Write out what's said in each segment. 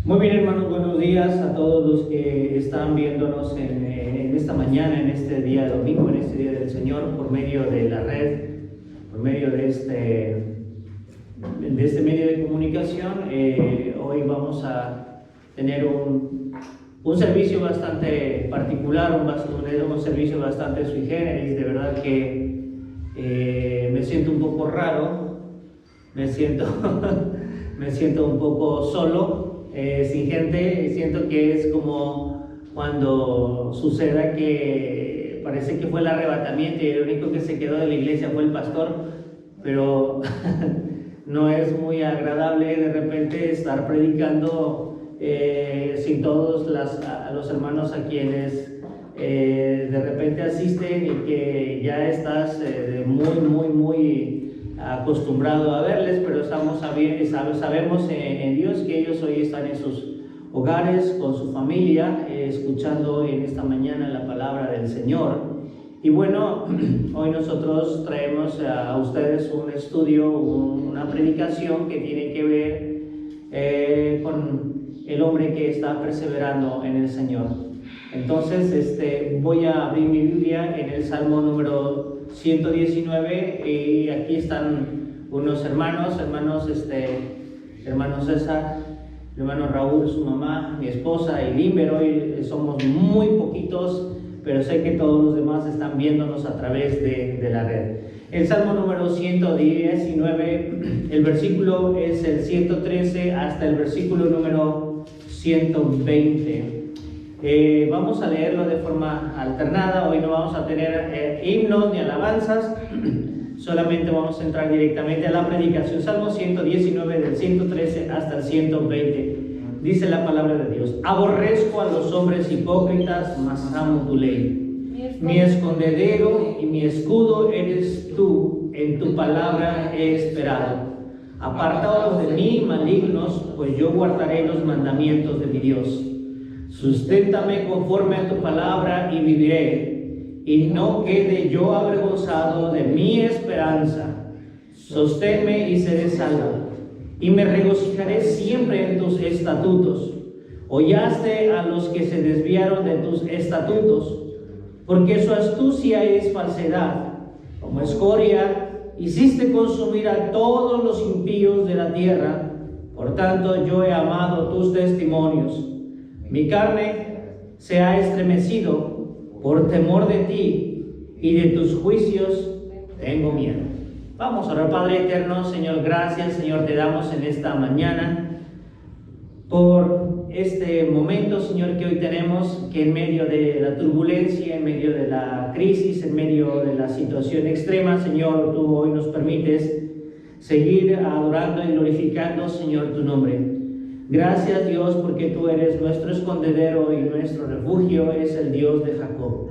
Muy bien, hermanos, buenos días a todos los que están viéndonos en esta mañana, en este día de domingo, en este día del Señor, por medio de la red, por medio de este medio de comunicación. Hoy vamos a tener un servicio bastante particular, un servicio bastante sui generis. De verdad que me siento un poco raro, me siento un poco solo. Sin gente. Siento que es como cuando suceda que parece que fue el arrebatamiento y el único que se quedó de la iglesia fue el pastor, pero no es muy agradable de repente estar predicando sin todos los hermanos a quienes de repente asisten y que ya estás muy acostumbrado a verles, pero sabemos en Dios que ellos hoy están en sus hogares con su familia, escuchando en esta mañana la palabra del Señor. Y bueno, hoy nosotros traemos a ustedes un estudio, una predicación que tiene que ver con el hombre que está perseverando en el Señor. Entonces voy a abrir mi Biblia en el Salmo número 119 y aquí están unos hermano César, mi hermano Raúl, su mamá, mi esposa y Limber. Hoy somos muy poquitos, pero sé que todos los demás están viéndonos a través de la red. El Salmo número 119, el versículo es el 113 hasta el versículo número 120. Vamos a leerlo de forma alternada. Hoy no vamos a tener himnos ni alabanzas, solamente vamos a entrar directamente a la predicación. Salmo 119 del 113 hasta el 120. Dice la palabra de Dios: aborrezco a los hombres hipócritas, mas amo tu ley. Mi escondedero y mi escudo eres tú, en tu palabra he esperado. Apartaos de mí, malignos, pues yo guardaré los mandamientos de mi Dios. Susténtame conforme a tu palabra y viviré, y no quede yo avergonzado de mi esperanza. Sosténme y seré salvo, y me regocijaré siempre en tus estatutos. Hollaste a los que se desviaron de tus estatutos, porque su astucia es falsedad. Como escoria hiciste consumir a todos los impíos de la tierra. Por tanto yo he amado tus testimonios. Mi carne se ha estremecido por temor de ti, y de tus juicios tengo miedo. Vamos a orar. Padre eterno, Señor, gracias, Señor, te damos en esta mañana por este momento, Señor, que hoy tenemos, que en medio de la turbulencia, en medio de la crisis, en medio de la situación extrema, Señor, tú hoy nos permites seguir adorando y glorificando, Señor, tu nombre. Gracias, Dios, porque tú eres nuestro escondedero y nuestro refugio, es el Dios de Jacob.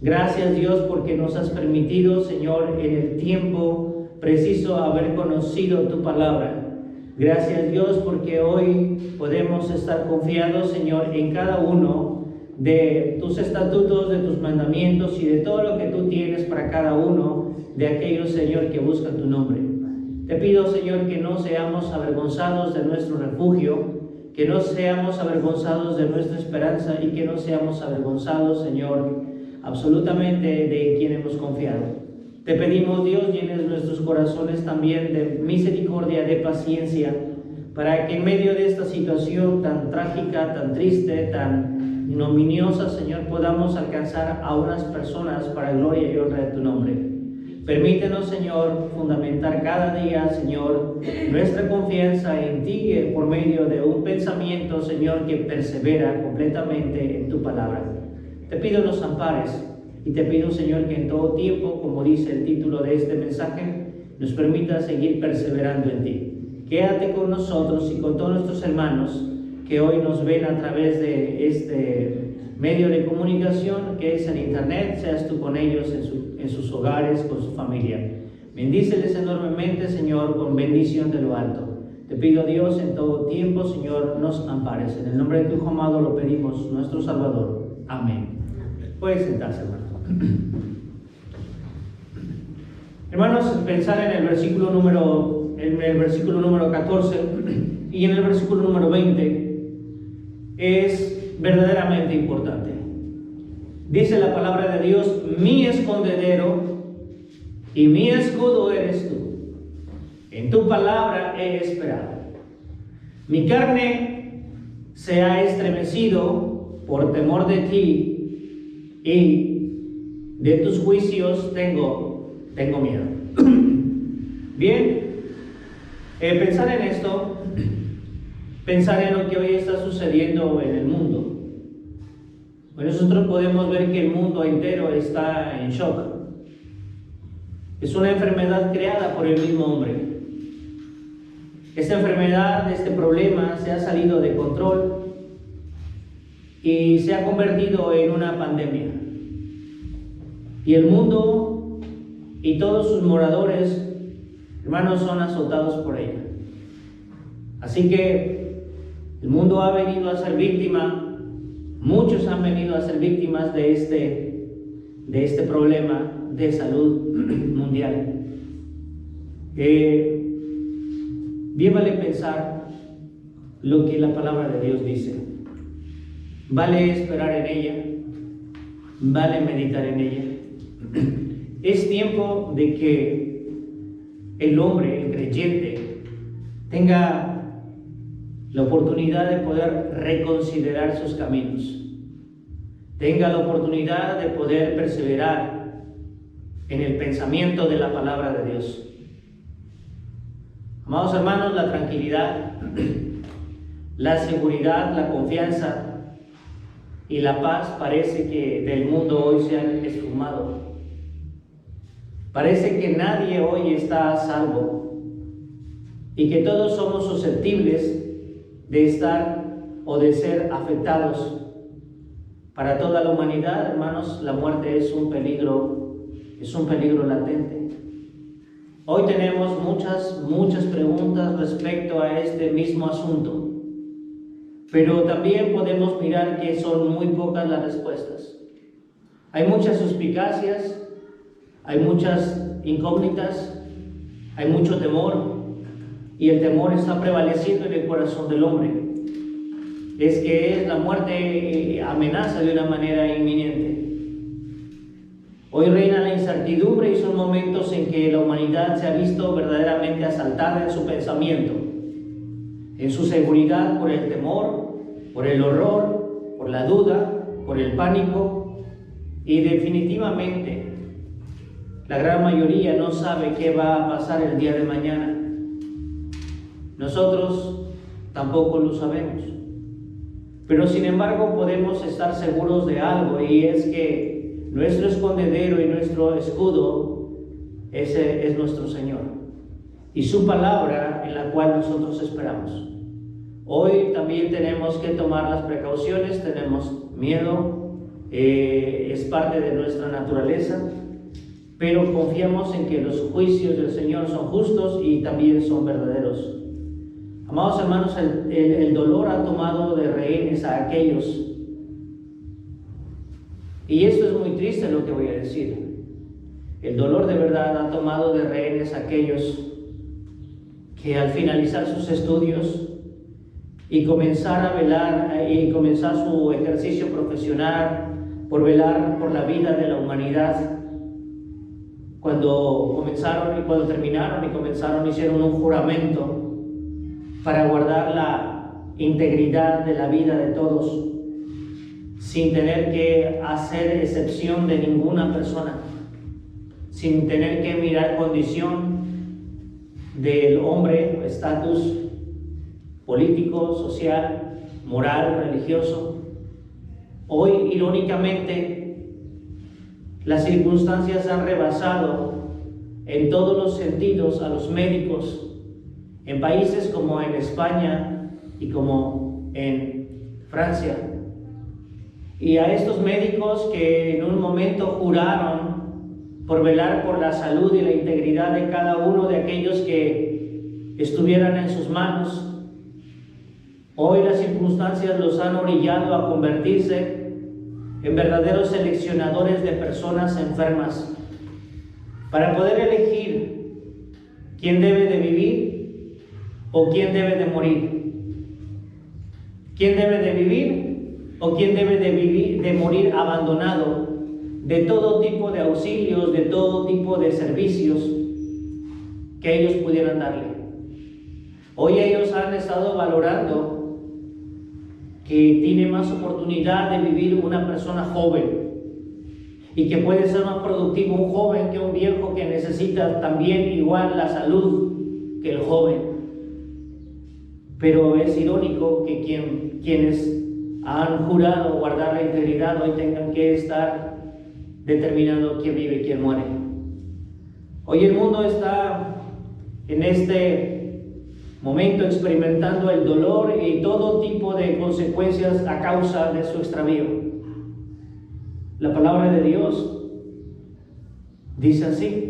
Gracias, Dios, porque nos has permitido, Señor, en el tiempo preciso haber conocido tu palabra. Gracias, Dios, porque hoy podemos estar confiados, Señor, en cada uno de tus estatutos, de tus mandamientos y de todo lo que tú tienes para cada uno de aquellos, Señor, que buscan tu nombre. Te pido, Señor, que no seamos avergonzados de nuestro refugio, que no seamos avergonzados de nuestra esperanza y que no seamos avergonzados, Señor, absolutamente de quien hemos confiado. Te pedimos, Dios, llenes nuestros corazones también de misericordia, de paciencia, para que en medio de esta situación tan trágica, tan triste, tan ignominiosa, Señor, podamos alcanzar a unas personas para gloria y honra de tu nombre. Permítenos, Señor, fundamentar cada día, Señor, nuestra confianza en ti por medio de un pensamiento, Señor, que persevera completamente en tu palabra. Te pido los ampares y te pido, Señor, que en todo tiempo, como dice el título de este mensaje, nos permita seguir perseverando en ti. Quédate con nosotros y con todos nuestros hermanos que hoy nos ven a través de este medio de comunicación que es en internet. Seas tú con ellos en sus hogares, con su familia. Bendíceles enormemente, Señor, con bendición de lo alto. Te pido, Dios, en todo tiempo, Señor, nos ampares. En el nombre de tu Hijo amado lo pedimos, nuestro Salvador. Amén. Puedes sentarse, hermano. Hermanos, pensar en el versículo número 14 y en el versículo número 20 es verdaderamente importante. Dice la palabra de Dios: mi escondedero y mi escudo eres tú. En tu palabra he esperado. Mi carne se ha estremecido por temor de ti, y de tus juicios tengo miedo. Bien, pensar en esto, pensar en lo que hoy está sucediendo en el mundo. Bueno, nosotros podemos ver que el mundo entero está en shock. Es una enfermedad creada por el mismo hombre. Esta enfermedad, este problema se ha salido de control y se ha convertido en una pandemia. Y el mundo y todos sus moradores, hermanos, son azotados por ella. Así que el mundo ha venido a ser víctima, muchos han venido a ser víctimas de este problema de salud mundial. Bien vale pensar lo que la palabra de Dios dice. Vale esperar en ella, vale meditar en ella. Es tiempo de que el hombre, el creyente, tenga la oportunidad de poder reconsiderar sus caminos, tenga la oportunidad de poder perseverar en el pensamiento de la palabra de Dios. Amados hermanos, la tranquilidad, la seguridad, la confianza y la paz parece que del mundo hoy se han esfumado. Parece que nadie hoy está a salvo y que todos somos susceptibles de estar o de ser afectados. Para toda la humanidad, hermanos, la muerte es un peligro latente. Hoy tenemos muchas preguntas respecto a este mismo asunto, pero también podemos mirar que son muy pocas las respuestas. Hay muchas suspicacias, hay muchas incógnitas, hay mucho temor, y el temor está prevaleciendo en el corazón del hombre. Es que la muerte amenaza de una manera inminente. Hoy reina la incertidumbre y son momentos en que la humanidad se ha visto verdaderamente asaltada en su pensamiento, en su seguridad, por el temor, por el horror, por la duda, por el pánico, y definitivamente la gran mayoría no sabe qué va a pasar el día de mañana. Nosotros tampoco lo sabemos, pero sin embargo podemos estar seguros de algo, y es que nuestro escondedero y nuestro escudo es nuestro Señor y su palabra en la cual nosotros esperamos. Hoy también tenemos que tomar las precauciones, tenemos miedo, es parte de nuestra naturaleza, pero confiamos en que los juicios del Señor son justos y también son verdaderos. Amados hermanos, el dolor ha tomado de rehenes a aquellos. Y esto es muy triste lo que voy a decir. El dolor de verdad ha tomado de rehenes a aquellos que al finalizar sus estudios y comenzar a velar y comenzar su ejercicio profesional por velar por la vida de la humanidad, cuando terminaron y comenzaron, hicieron un juramento para guardar la integridad de la vida de todos, sin tener que hacer excepción de ninguna persona, sin tener que mirar condición del hombre, estatus político, social, moral, religioso. Hoy, irónicamente, las circunstancias han rebasado en todos los sentidos a los médicos en países como en España y como en Francia. Y a estos médicos que en un momento juraron por velar por la salud y la integridad de cada uno de aquellos que estuvieran en sus manos, hoy las circunstancias los han orillado a convertirse en verdaderos seleccionadores de personas enfermas para poder elegir quién debe de vivir o quién debe de morir, ¿Quién debe de vivir o quién debe de morir abandonado de todo tipo de auxilios, de todo tipo de servicios que ellos pudieran darle? Hoy ellos han estado valorando que tiene más oportunidad de vivir una persona joven y que puede ser más productivo un joven que un viejo que necesita también igual la salud que el joven. Pero es irónico que quienes han jurado guardar la integridad hoy tengan que estar determinando quién vive y quién muere. Hoy el mundo está en este momento experimentando el dolor y todo tipo de consecuencias a causa de su extravío. La palabra de Dios dice así.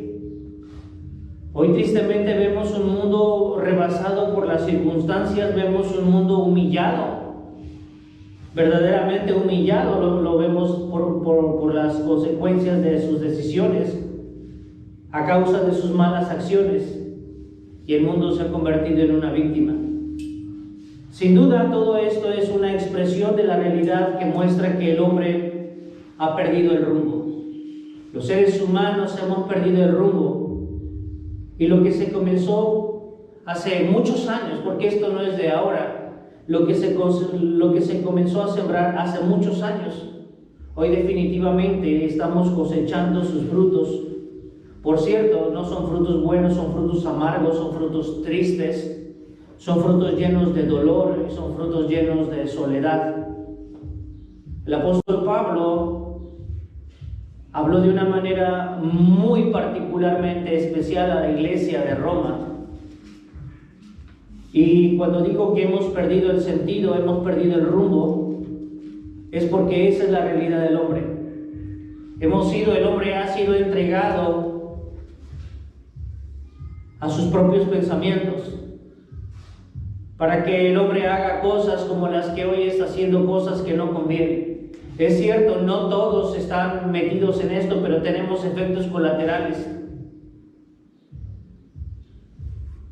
Hoy tristemente vemos un mundo rebasado por las circunstancias, vemos un mundo humillado, verdaderamente humillado, lo vemos por las consecuencias de sus decisiones, a causa de sus malas acciones, y el mundo se ha convertido en una víctima. Sin duda todo esto es una expresión de la realidad que muestra que el hombre ha perdido el rumbo. Los seres humanos hemos perdido el rumbo. Y lo que se comenzó hace muchos años, porque esto no es de ahora, lo que se comenzó a sembrar hace muchos años, hoy definitivamente estamos cosechando sus frutos. Por cierto, no son frutos buenos, son frutos amargos, son frutos tristes, son frutos llenos de dolor, son frutos llenos de soledad. El apóstol Pablo habló de una manera muy particularmente especial a la iglesia de Roma. Y cuando digo que hemos perdido el sentido, hemos perdido el rumbo, es porque esa es la realidad del hombre. El hombre ha sido entregado a sus propios pensamientos, para que el hombre haga cosas como las que hoy está haciendo, cosas que no convienen. Es cierto, no todos están metidos en esto, pero tenemos efectos colaterales.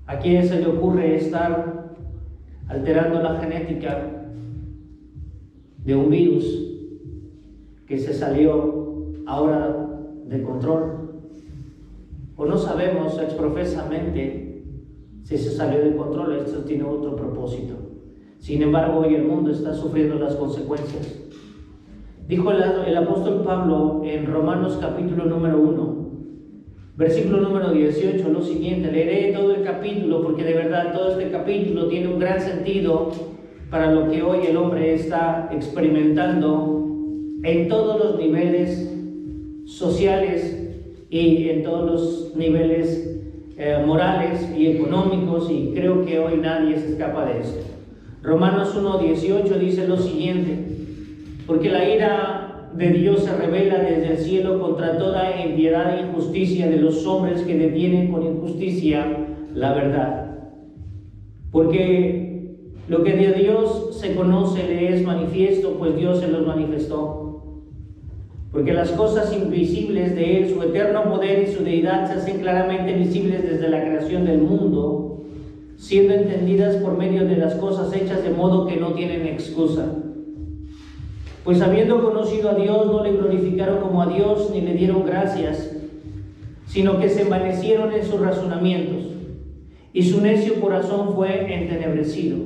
¿A quién se le ocurre estar alterando la genética de un virus que se salió ahora de control? O no sabemos exprofesamente si se salió de control, esto tiene otro propósito. Sin embargo, hoy el mundo está sufriendo las consecuencias. Dijo el apóstol Pablo en Romanos capítulo número 1, versículo número 18, lo siguiente. Leeré todo el capítulo porque de verdad todo este capítulo tiene un gran sentido para lo que hoy el hombre está experimentando en todos los niveles sociales y en todos los niveles morales y económicos, y creo que hoy nadie se escapa de esto. Romanos 1:18 dice lo siguiente: porque la ira de Dios se revela desde el cielo contra toda impiedad e injusticia de los hombres que detienen con injusticia la verdad. Porque lo que de Dios se conoce le es manifiesto, pues Dios se los manifestó. Porque las cosas invisibles de Él, su eterno poder y su deidad, se hacen claramente visibles desde la creación del mundo, siendo entendidas por medio de las cosas hechas, de modo que no tienen excusa. Pues habiendo conocido a Dios, no le glorificaron como a Dios, ni le dieron gracias, sino que se envanecieron en sus razonamientos, y su necio corazón fue entenebrecido.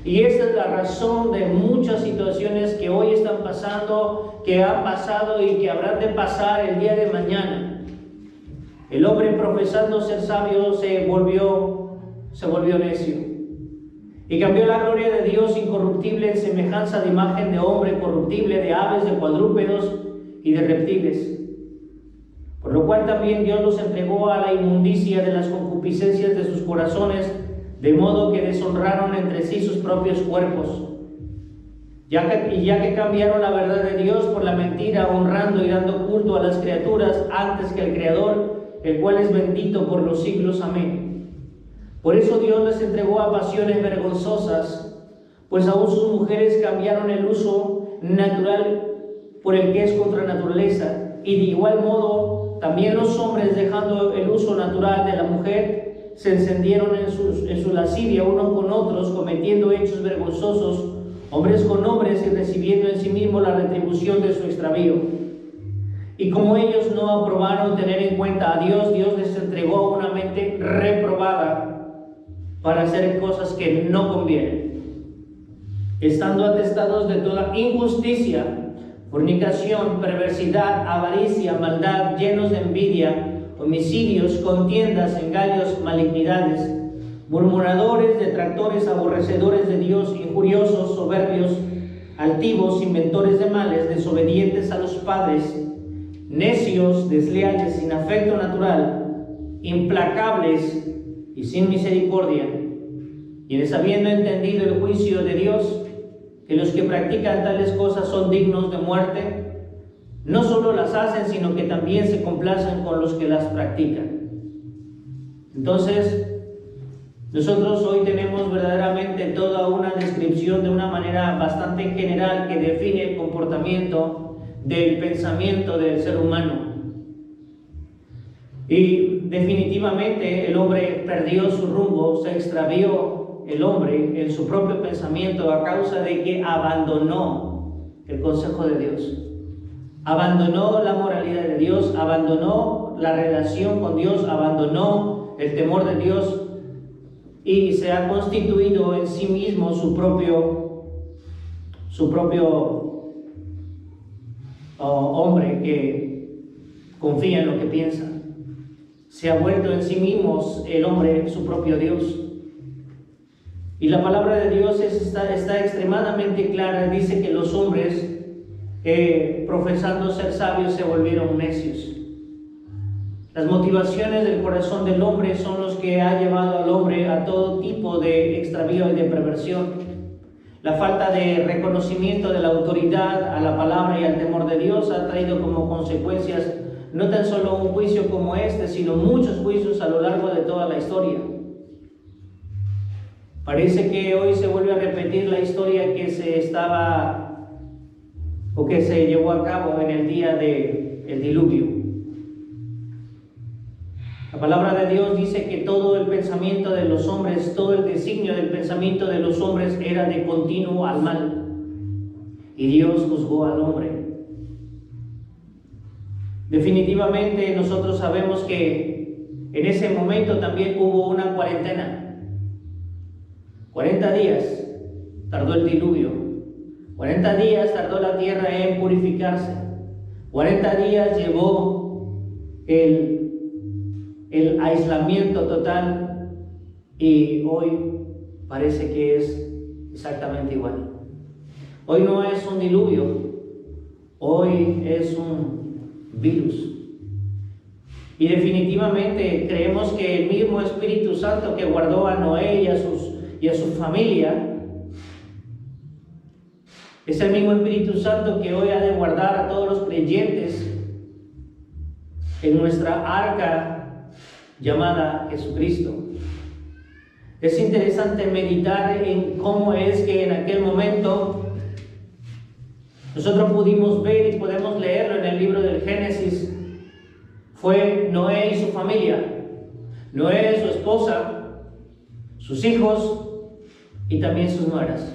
Y esta es la razón de muchas situaciones que hoy están pasando, que han pasado y que habrán de pasar el día de mañana. El hombre, profesando ser sabio, se volvió necio, y cambió la gloria de Dios incorruptible en semejanza de imagen de hombre corruptible, de aves, de cuadrúpedos y de reptiles. Por lo cual también Dios los entregó a la inmundicia de las concupiscencias de sus corazones, de modo que deshonraron entre sí sus propios cuerpos. Ya que cambiaron la verdad de Dios por la mentira, honrando y dando culto a las criaturas antes que al Creador, el cual es bendito por los siglos. Amén. Por eso Dios les entregó a pasiones vergonzosas, pues aún sus mujeres cambiaron el uso natural por el que es contra naturaleza, y de igual modo también los hombres, dejando el uso natural de la mujer, se encendieron en su lascivia unos con otros, cometiendo hechos vergonzosos, hombres con hombres y recibiendo en sí mismo la retribución de su extravío. Y como ellos no aprobaron tener en cuenta a Dios, Dios les entregó una mente reprobada para hacer cosas que no convienen, estando atestados de toda injusticia, fornicación, perversidad, avaricia, maldad, llenos de envidia, homicidios, contiendas, engaños, malignidades, murmuradores, detractores, aborrecedores de Dios, injuriosos, soberbios, altivos, inventores de males, desobedientes a los padres, necios, desleales, sin afecto natural, implacables y sin misericordia, quienes habiendo entendido el juicio de Dios, que los que practican tales cosas son dignos de muerte, no solo las hacen, sino que también se complacen con los que las practican. Entonces, nosotros hoy tenemos verdaderamente toda una descripción de una manera bastante general que define el comportamiento del pensamiento del ser humano. Y definitivamente el hombre perdió su rumbo, se extravió el hombre en su propio pensamiento a causa de que abandonó el consejo de Dios, abandonó la moralidad de Dios, abandonó la relación con Dios, abandonó el temor de Dios y se ha constituido en sí mismo su propio hombre que confía en lo que piensa. Se ha vuelto en sí mismo el hombre su propio Dios. Y la palabra de Dios está extremadamente clara. Dice que los hombres, profesando ser sabios, se volvieron necios. Las motivaciones del corazón del hombre son los que ha llevado al hombre a todo tipo de extravío y de perversión. La falta de reconocimiento de la autoridad a la palabra y al temor de Dios ha traído como consecuencias no tan solo un juicio como este, sino muchos juicios a lo largo de toda la historia. Parece que hoy se vuelve a repetir la historia que se llevó a cabo en el día del diluvio. La palabra de Dios dice que todo el pensamiento de los hombres, todo el designio del pensamiento de los hombres era de continuo al mal. Y Dios juzgó al hombre. Definitivamente nosotros sabemos que en ese momento también hubo una cuarentena. 40 días tardó el diluvio. 40 días tardó la tierra en purificarse. 40 días llevó el aislamiento total, y hoy parece que es exactamente igual. Hoy no es un diluvio, hoy es un virus. Y definitivamente creemos que el mismo Espíritu Santo que guardó a Noé y a su familia es el mismo Espíritu Santo que hoy ha de guardar a todos los creyentes en nuestra arca llamada Jesucristo. Es interesante meditar en cómo es que en aquel momento nosotros pudimos ver y podemos leerlo en el libro del Génesis. Fue Noé y su familia, Noé, su esposa, sus hijos y también sus nueras.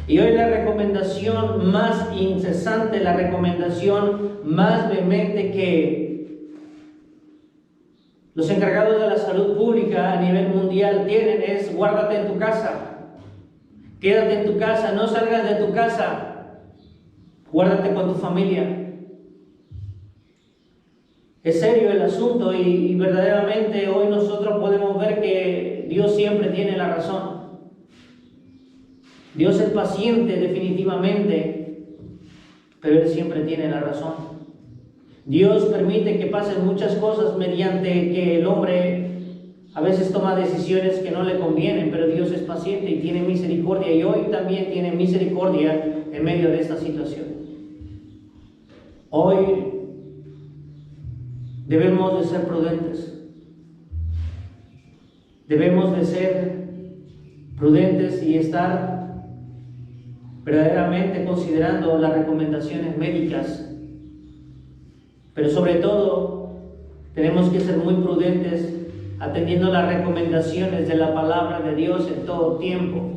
Y hoy la recomendación más incesante, la recomendación más vehemente que los encargados de la salud pública a nivel mundial tienen es: guárdate en tu casa, quédate en tu casa, no salgas de tu casa, guárdate con tu familia. Es serio el asunto y verdaderamente hoy nosotros podemos ver que Dios siempre tiene la razón. Dios es paciente definitivamente, pero Él siempre tiene la razón. Dios permite que pasen muchas cosas mediante que el hombre a veces toma decisiones que no le convienen, pero Dios es paciente y tiene misericordia, y hoy también tiene misericordia en medio de esta situación. Hoy debemos de ser prudentes. Debemos de ser prudentes y estar verdaderamente considerando las recomendaciones médicas. Pero sobre todo, tenemos que ser muy prudentes atendiendo las recomendaciones de la palabra de Dios en todo tiempo.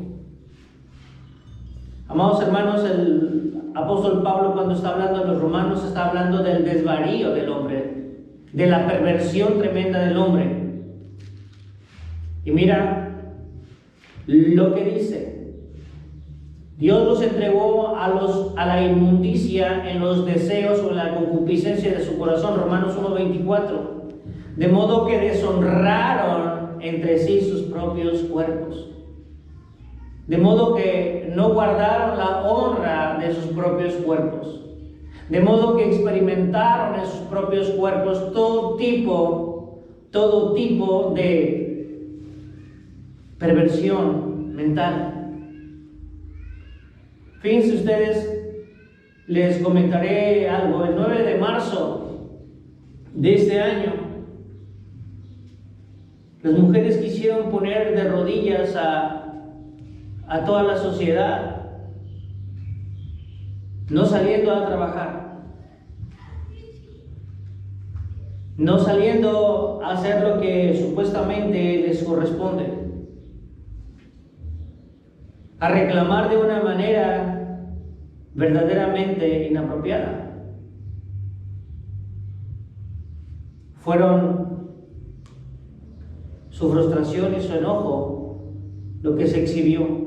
Amados hermanos, el apóstol Pablo, cuando está hablando de los romanos, está hablando del desvarío del hombre, de la perversión tremenda del hombre. Y mira lo que dice: Dios los entregó a la inmundicia en los deseos o en la concupiscencia de su corazón, Romanos 1:24, de modo que deshonraron entre sí sus propios cuerpos. De modo que no guardaron la honra de sus propios cuerpos. De modo que experimentaron en sus propios cuerpos todo tipo de perversión mental. Fíjense ustedes, les comentaré algo. El 9 de marzo de este año, las mujeres quisieron poner de rodillas a toda la sociedad, no saliendo a trabajar, no saliendo a hacer lo que supuestamente les corresponde, a reclamar de una manera verdaderamente inapropiada. Fueron su frustración y su enojo lo que se exhibió.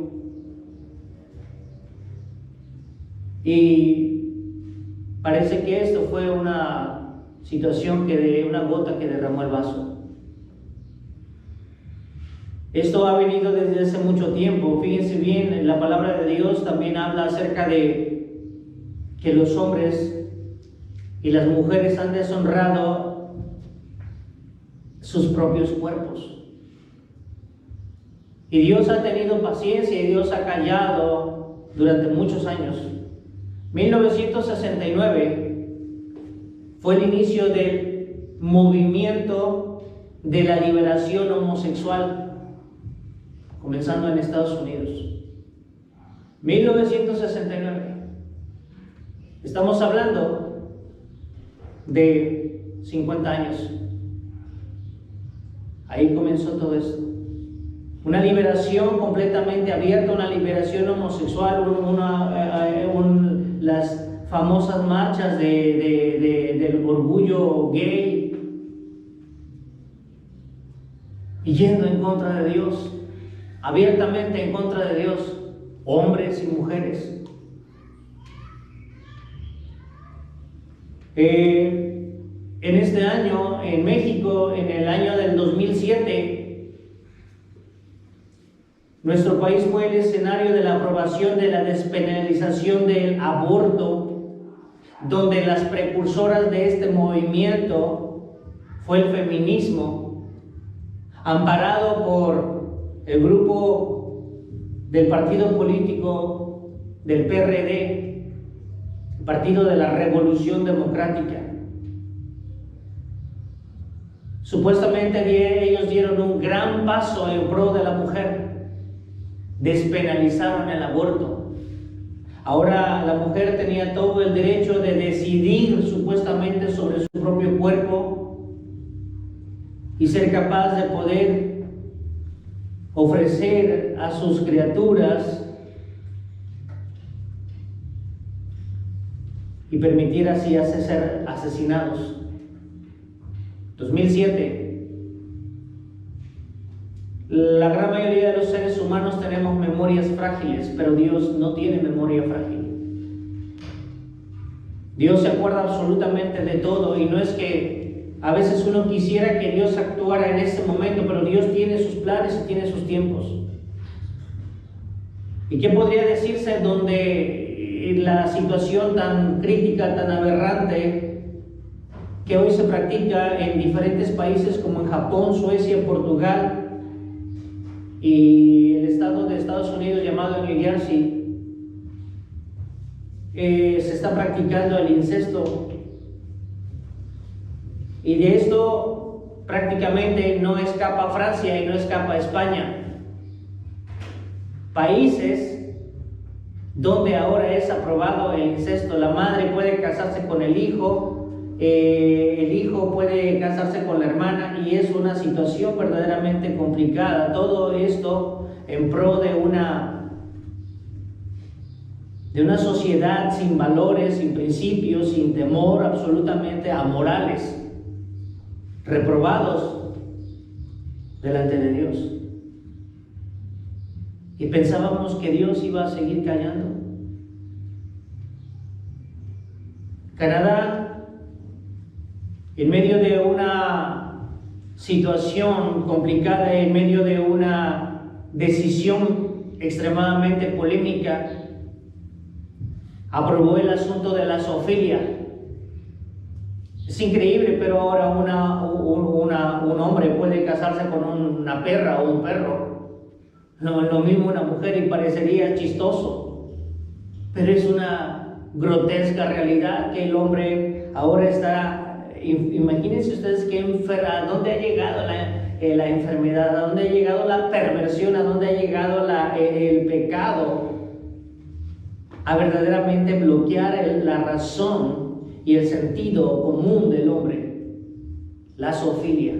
Y parece que esto fue una situación una gota que derramó el vaso. Esto ha venido desde hace mucho tiempo. Fíjense bien, la palabra de Dios también habla acerca de que los hombres y las mujeres han deshonrado sus propios cuerpos. Y Dios ha tenido paciencia y Dios ha callado durante muchos años. 1969 fue el inicio del movimiento de la liberación homosexual, comenzando en Estados Unidos. 1969. Estamos hablando de 50 años. Ahí comenzó todo esto. Una liberación completamente abierta, una liberación homosexual, las famosas marchas del orgullo gay, y yendo en contra de Dios, abiertamente en contra de Dios, hombres y mujeres. En este año, en México, en el año del 2007, nuestro país fue el escenario de la aprobación de la despenalización del aborto, donde las precursoras de este movimiento fue el feminismo, amparado por el grupo del partido político del PRD, el Partido de la Revolución Democrática. Supuestamente ellos dieron un gran paso en pro de la mujer. Despenalizaron el aborto. Ahora la mujer tenía todo el derecho de decidir supuestamente sobre su propio cuerpo y ser capaz de poder ofrecer a sus criaturas y permitir así ser asesinados. 2007. La gran mayoría de los seres humanos tenemos memorias frágiles, pero Dios no tiene memoria frágil. Dios se acuerda absolutamente de todo, y no es que a veces uno quisiera que Dios actuara en ese momento, pero Dios tiene sus planes y tiene sus tiempos. ¿Y qué podría decirse donde la situación tan crítica, tan aberrante que hoy se practica en diferentes países como en Japón, Suecia, Portugal y el estado de Estados Unidos llamado New Jersey, se está practicando el incesto? Y de esto prácticamente no escapa Francia y no escapa España. Países donde ahora es aprobado el incesto. La madre puede casarse con el hijo puede casarse con la hermana, y es una situación verdaderamente complicada. Todo esto en pro de una de una sociedad sin valores, sin principios, sin temor, absolutamente amorales, reprobados delante de Dios. Y pensábamos que Dios iba a seguir callando. Canadá, en medio de una situación complicada, en medio de una decisión extremadamente polémica, aprobó el asunto de la zoofilia. Es increíble, pero ahora un hombre puede casarse con una perra o un perro. No es lo mismo una mujer y parecería chistoso, pero es una grotesca realidad que el hombre ahora está. Imagínense ustedes a dónde ha llegado la enfermedad, a dónde ha llegado la perversión, a dónde ha llegado el pecado, a verdaderamente bloquear la razón y el sentido común del hombre. La zoofilia.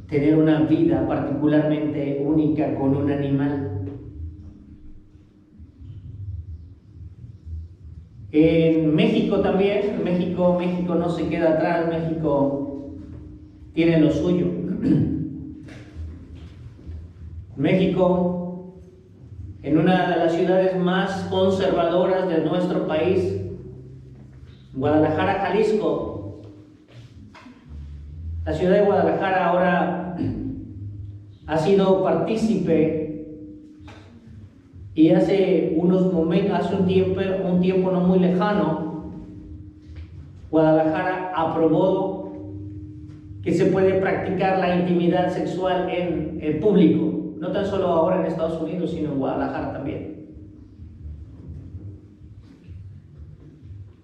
Tener una vida particularmente única con un animal. En México también, México no se queda atrás, México tiene lo suyo. México, en una de las ciudades más conservadoras de nuestro país, Guadalajara, Jalisco. La ciudad de Guadalajara ahora ha sido partícipe y hace un tiempo no muy lejano, Guadalajara aprobó que se puede practicar la intimidad sexual en el público, no tan solo ahora en Estados Unidos, sino en Guadalajara también.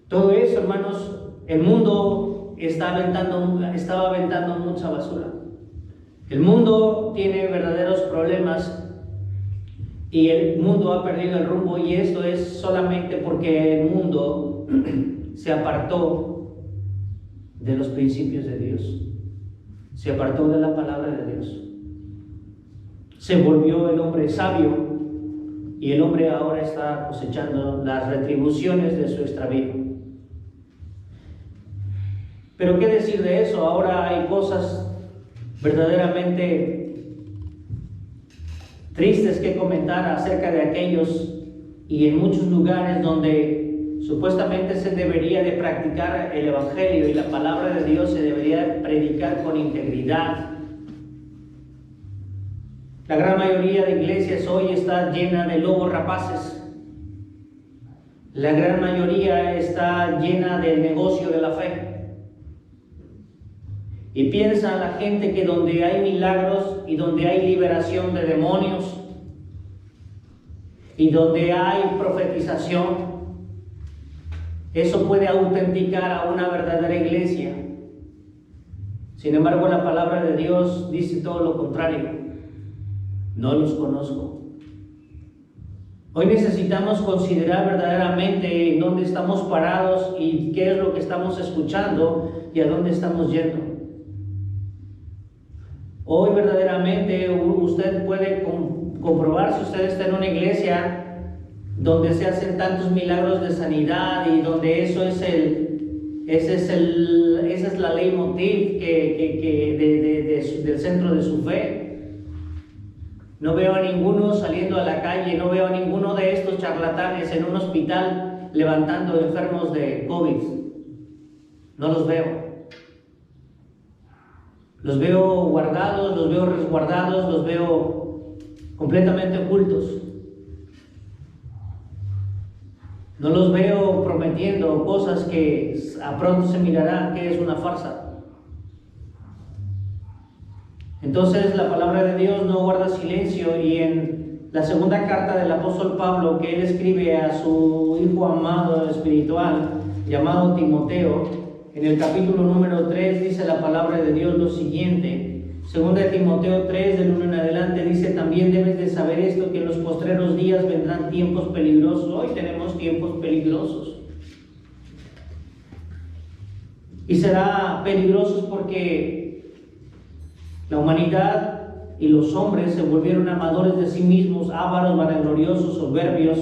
Todo eso, hermanos, el mundo estaba aventando mucha basura. El mundo tiene verdaderos problemas y el mundo ha perdido el rumbo, y esto es solamente porque el mundo se apartó de los principios de Dios, se apartó de la palabra de Dios, se volvió el hombre sabio y el hombre ahora está cosechando las retribuciones de su extravío. Pero qué decir de eso, ahora hay cosas verdaderamente tristes que comentar acerca de aquellos y en muchos lugares donde supuestamente se debería de practicar el evangelio y la palabra de Dios se debería predicar con integridad. La gran mayoría de iglesias hoy está llena de lobos rapaces. La gran mayoría está llena del negocio de la fe. Y piensa la gente que donde hay milagros y donde hay liberación de demonios y donde hay profetización, eso puede autenticar a una verdadera iglesia. Sin embargo, la palabra de Dios dice todo lo contrario. No los conozco. Hoy necesitamos considerar verdaderamente en dónde estamos parados y qué es lo que estamos escuchando y a dónde estamos yendo. Hoy verdaderamente usted puede comprobar, si usted está en una iglesia donde se hacen tantos milagros de sanidad y donde esa es la leitmotiv del centro de su fe. No veo a ninguno saliendo a la calle, no veo a ninguno de estos charlatanes en un hospital levantando enfermos de COVID. No los veo. Los veo guardados, los veo resguardados, los veo completamente ocultos. No los veo prometiendo cosas que a pronto se mirará que es una farsa. Entonces la palabra de Dios no guarda silencio, y en la segunda carta del apóstol Pablo, que él escribe a su hijo amado espiritual llamado Timoteo, en el capítulo número 3 dice la palabra de Dios lo siguiente. Segunda de Timoteo 3, del 1 en adelante, dice: también debes de saber esto, que en los postreros días vendrán tiempos peligrosos. Hoy tenemos tiempos peligrosos. Y será peligrosos porque la humanidad y los hombres se volvieron amadores de sí mismos, ávaros, vanagloriosos, soberbios,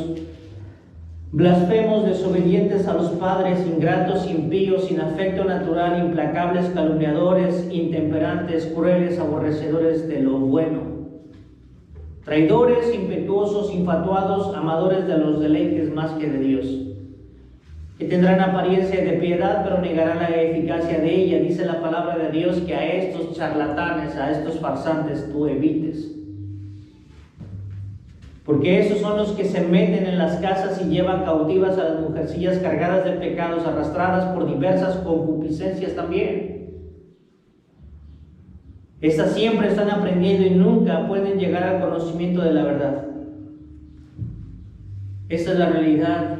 blasfemos, desobedientes a los padres, ingratos, impíos, sin afecto natural, implacables, calumniadores, intemperantes, crueles, aborrecedores de lo bueno, traidores, impetuosos, infatuados, amadores de los deleites más que de Dios, que tendrán apariencia de piedad, pero negarán la eficacia de ella. Dice la palabra de Dios que a estos charlatanes, a estos farsantes, tú evites. Porque esos son los que se meten en las casas y llevan cautivas a las mujercillas cargadas de pecados, arrastradas por diversas concupiscencias también. Estas siempre están aprendiendo y nunca pueden llegar al conocimiento de la verdad. Esta es la realidad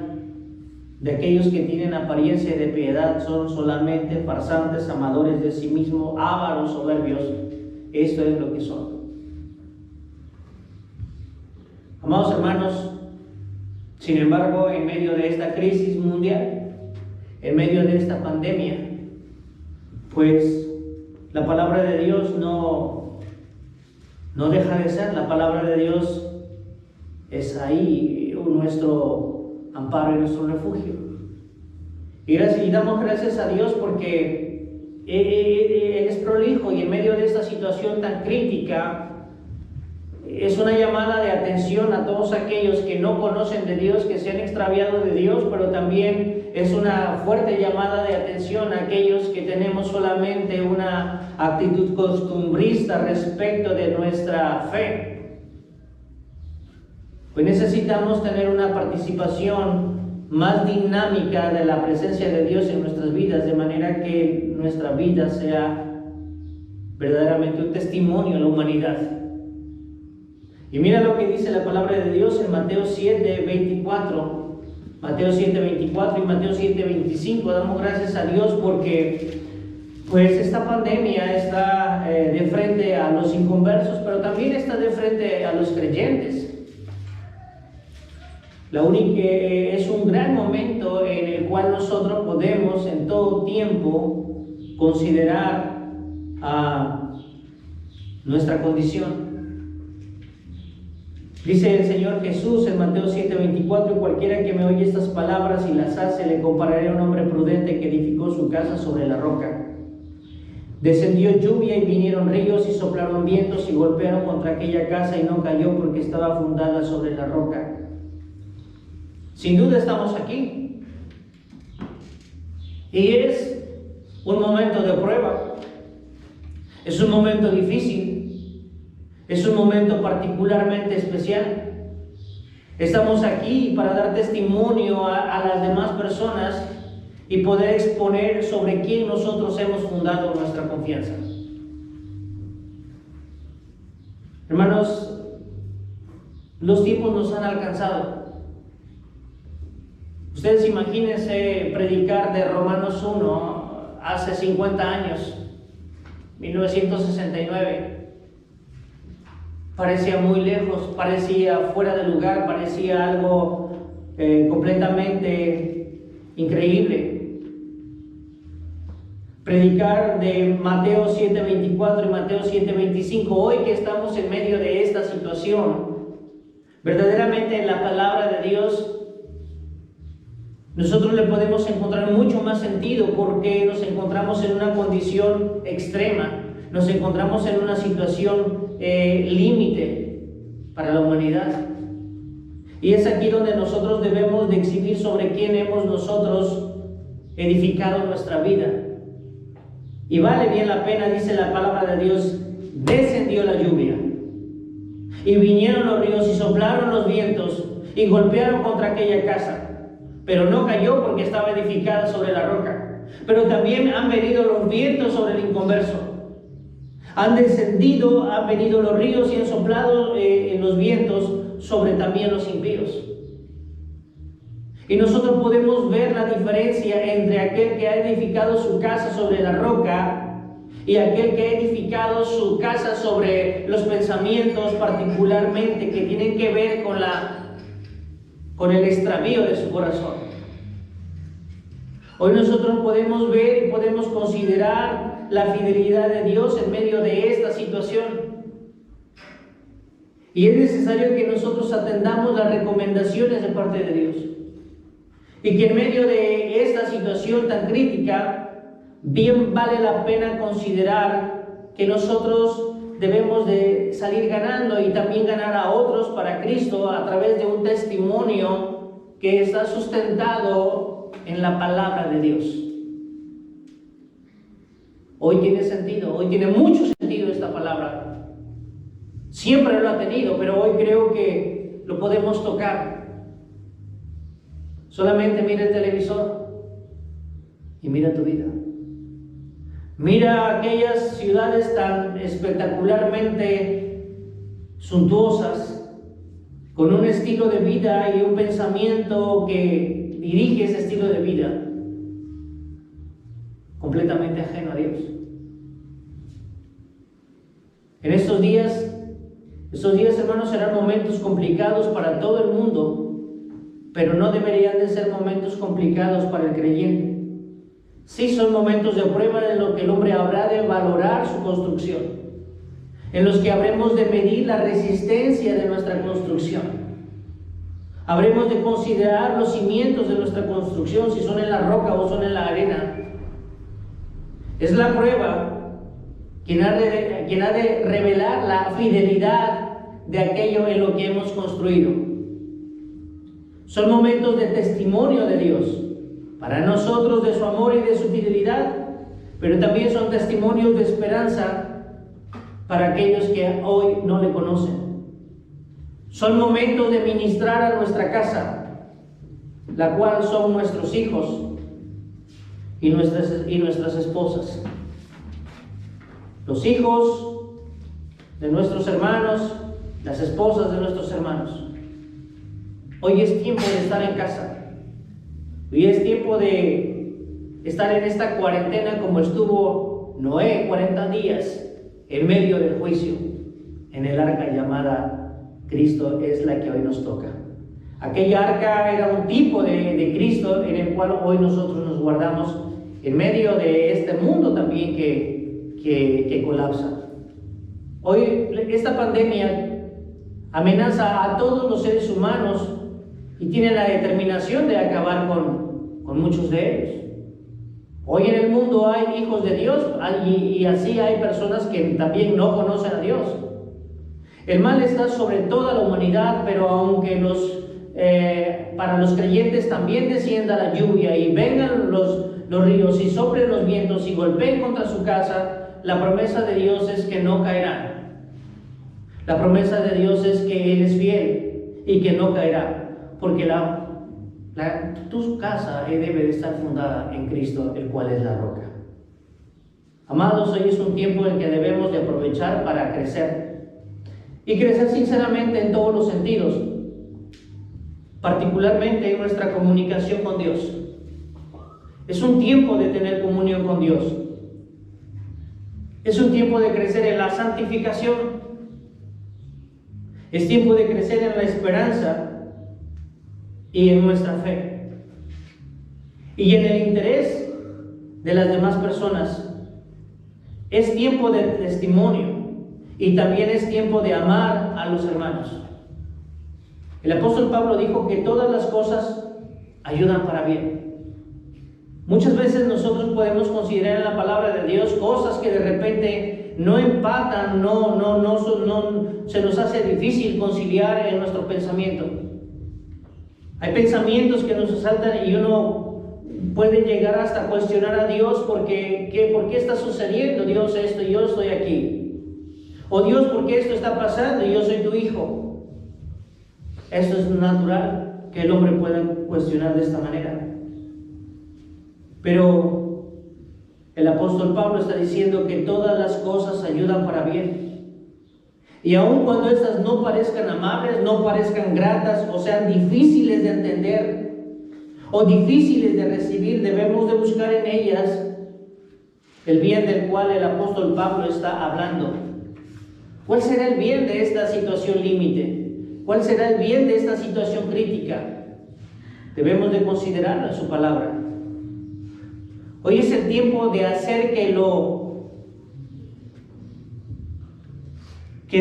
de aquellos que tienen apariencia de piedad. Son solamente farsantes, amadores de sí mismos, ávaros, soberbios. Esto es lo que son. Amados hermanos, sin embargo, en medio de esta crisis mundial, en medio de esta pandemia, pues la palabra de Dios no deja de ser. La palabra de Dios es ahí nuestro amparo y nuestro refugio. Y damos gracias a Dios porque Él es prolijo, y en medio de esta situación tan crítica es una llamada de atención a todos aquellos que no conocen de Dios, que se han extraviado de Dios, pero también es una fuerte llamada de atención a aquellos que tenemos solamente una actitud costumbrista respecto de nuestra fe. Pues necesitamos tener una participación más dinámica de la presencia de Dios en nuestras vidas, de manera que nuestra vida sea verdaderamente un testimonio a la humanidad. Y mira lo que dice la palabra de Dios en Mateo 7:24. Mateo 7:24 y Mateo 7:25. Damos gracias a Dios porque pues esta pandemia está de frente a los inconversos, pero también está de frente a los creyentes. Es un gran momento en el cual nosotros podemos en todo tiempo considerar nuestra condición. Dice el Señor Jesús en Mateo 7:24: cualquiera que me oye estas palabras y las hace, le compararé a un hombre prudente que edificó su casa sobre la roca. Descendió lluvia y vinieron ríos y soplaron vientos y golpearon contra aquella casa y no cayó porque estaba fundada sobre la roca. Sin duda estamos aquí. Y es un momento de prueba. Es un momento difícil. Es un momento particularmente especial. Estamos aquí para dar testimonio a las demás personas y poder exponer sobre quién nosotros hemos fundado nuestra confianza. Hermanos, los tiempos nos han alcanzado. Ustedes imagínense predicar de Romanos 1 hace 50 años, 1969. Parecía muy lejos, parecía fuera de lugar, parecía algo completamente increíble. Predicar de Mateo 7:24 y Mateo 7:25, hoy que estamos en medio de esta situación, verdaderamente en la palabra de Dios, nosotros le podemos encontrar mucho más sentido porque nos encontramos en una condición extrema, nos encontramos en una situación límite para la humanidad. Y es aquí donde nosotros debemos de exhibir sobre quién hemos nosotros edificado nuestra vida. Y vale bien la pena, dice la palabra de Dios: descendió la lluvia y vinieron los ríos y soplaron los vientos y golpearon contra aquella casa, pero no cayó porque estaba edificada sobre la roca. Pero también han venido los vientos sobre el inconverso. Han descendido, han venido los ríos y han soplado los vientos sobre también los impíos. Y nosotros podemos ver la diferencia entre aquel que ha edificado su casa sobre la roca y aquel que ha edificado su casa sobre los pensamientos, particularmente que tienen que ver con el extravío de su corazón. Hoy nosotros podemos ver y podemos considerar la fidelidad de Dios en medio de esta situación. Y es necesario que nosotros atendamos las recomendaciones de parte de Dios. Y que en medio de esta situación tan crítica, bien vale la pena considerar que nosotros debemos de salir ganando y también ganar a otros para Cristo a través de un testimonio que está sustentado en la palabra de Dios. Hoy tiene sentido, hoy tiene mucho sentido esta palabra. Siempre lo ha tenido, pero hoy creo que lo podemos tocar. Solamente mira el televisor y mira tu vida. Mira aquellas ciudades tan espectacularmente suntuosas, con un estilo de vida y un pensamiento que dirige ese estilo de vida, completamente ajeno a Dios. En estos días, hermanos, serán momentos complicados para todo el mundo, pero no deberían de ser momentos complicados para el creyente. Sí son momentos de prueba en los que el hombre habrá de valorar su construcción, en los que habremos de medir la resistencia de nuestra construcción. Habremos de considerar los cimientos de nuestra construcción, si son en la roca o son en la arena. Es la prueba quien ha de revelar la fidelidad de aquello en lo que hemos construido. Son momentos de testimonio de Dios para nosotros, de su amor y de su fidelidad, pero también son testimonios de esperanza para aquellos que hoy no le conocen. Son momentos de ministrar a nuestra casa, la cual son nuestros hijos y nuestras esposas. Los hijos de nuestros hermanos, las esposas de nuestros hermanos. Hoy es tiempo de estar en casa. Hoy es tiempo de estar en esta cuarentena como estuvo Noé 40 días en medio del juicio, en el arca llamada Cristo es la que hoy nos toca. Aquella arca era un tipo de Cristo en el cual hoy nosotros nos guardamos en medio de este mundo también que colapsa. Hoy esta pandemia amenaza a todos los seres humanos y tiene la determinación de acabar con muchos de ellos. Hoy en el mundo hay hijos de Dios y así hay personas que también no conocen a Dios. El mal está sobre toda la humanidad, pero aunque para los creyentes también descienda la lluvia y vengan los ríos y soplen los vientos y golpeen contra su casa, la promesa de Dios es que no caerán. La promesa de Dios es que Él es fiel y que no caerá, porque tu casa debe de estar fundada en Cristo, el cual es la roca. Amados, hoy es un tiempo en que debemos de aprovechar para crecer, y crecer sinceramente en todos los sentidos, particularmente en nuestra comunicación con Dios. Es un tiempo de tener comunión con Dios. Es un tiempo de crecer en la santificación. Es tiempo de crecer en la esperanza y en nuestra fe. Y en el interés de las demás personas. Es tiempo de testimonio y también es tiempo de amar a los hermanos. El apóstol Pablo dijo que todas las cosas ayudan para bien. Muchas veces nosotros podemos considerar en la palabra de Dios cosas que de repente no empatan, se nos hace difícil conciliar en nuestro pensamiento. Hay pensamientos que nos asaltan y uno puede llegar hasta cuestionar a Dios ¿por qué está sucediendo, Dios, esto y yo estoy aquí? O Dios, ¿por qué esto está pasando y yo soy tu hijo? Esto es natural que el hombre pueda cuestionar de esta manera. Pero el apóstol Pablo está diciendo que todas las cosas ayudan para bien. Y aun cuando estas no parezcan amables, no parezcan gratas o sean difíciles de entender o difíciles de recibir, debemos de buscar en ellas el bien del cual el apóstol Pablo está hablando. ¿Cuál será el bien de esta situación límite? ¿Cuál será el bien de esta situación crítica? Debemos de considerarla su palabra. Hoy es el tiempo de hacer que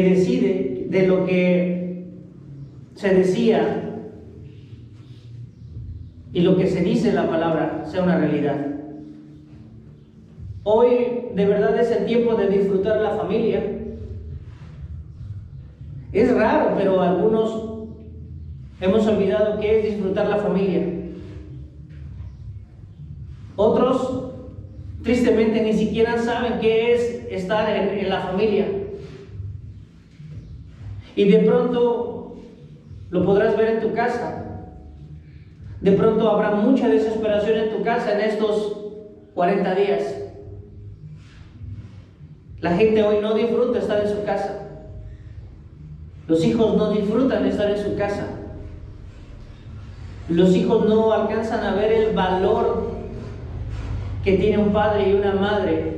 decide de lo que se decía y lo que se dice en la palabra sea una realidad. Hoy de verdad es el tiempo de disfrutar la familia. Es raro, pero algunos hemos olvidado qué es disfrutar la familia. Otros, tristemente, ni siquiera saben qué es estar en la familia. Y de pronto lo podrás ver en tu casa. De pronto habrá mucha desesperación en tu casa en estos 40 días. La gente hoy no disfruta estar en su casa. Los hijos no disfrutan estar en su casa. Los hijos no alcanzan a ver el valor que tiene un padre y una madre.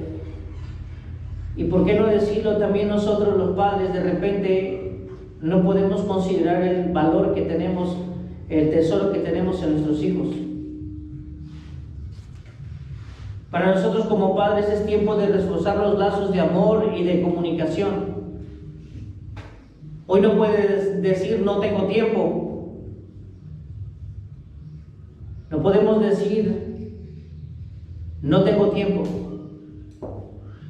Y por qué no decirlo también nosotros los padres, de repente no podemos considerar el valor que tenemos, el tesoro que tenemos en nuestros hijos. Para nosotros como padres es tiempo de reforzar los lazos de amor y de comunicación. Hoy no puedes decir no tengo tiempo. No podemos decir no tengo tiempo.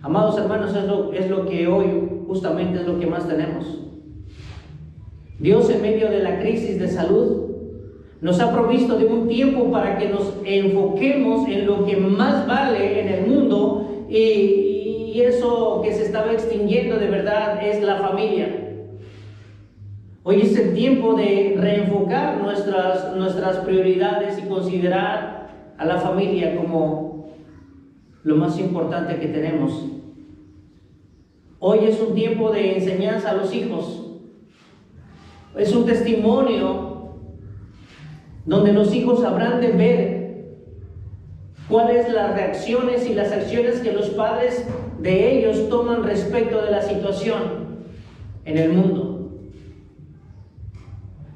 Amados hermanos, es lo que hoy justamente es lo que más tenemos. Dios, en medio de la crisis de salud, nos ha provisto de un tiempo para que nos enfoquemos en lo que más vale en el mundo, y eso que se estaba extinguiendo de verdad es la familia. Hoy es el tiempo de reenfocar nuestras prioridades y considerar a la familia como lo más importante que tenemos. Hoy es un tiempo de enseñanza a los hijos. Es un testimonio donde los hijos habrán de ver cuáles las reacciones y las acciones que los padres de ellos toman respecto de la situación en el mundo.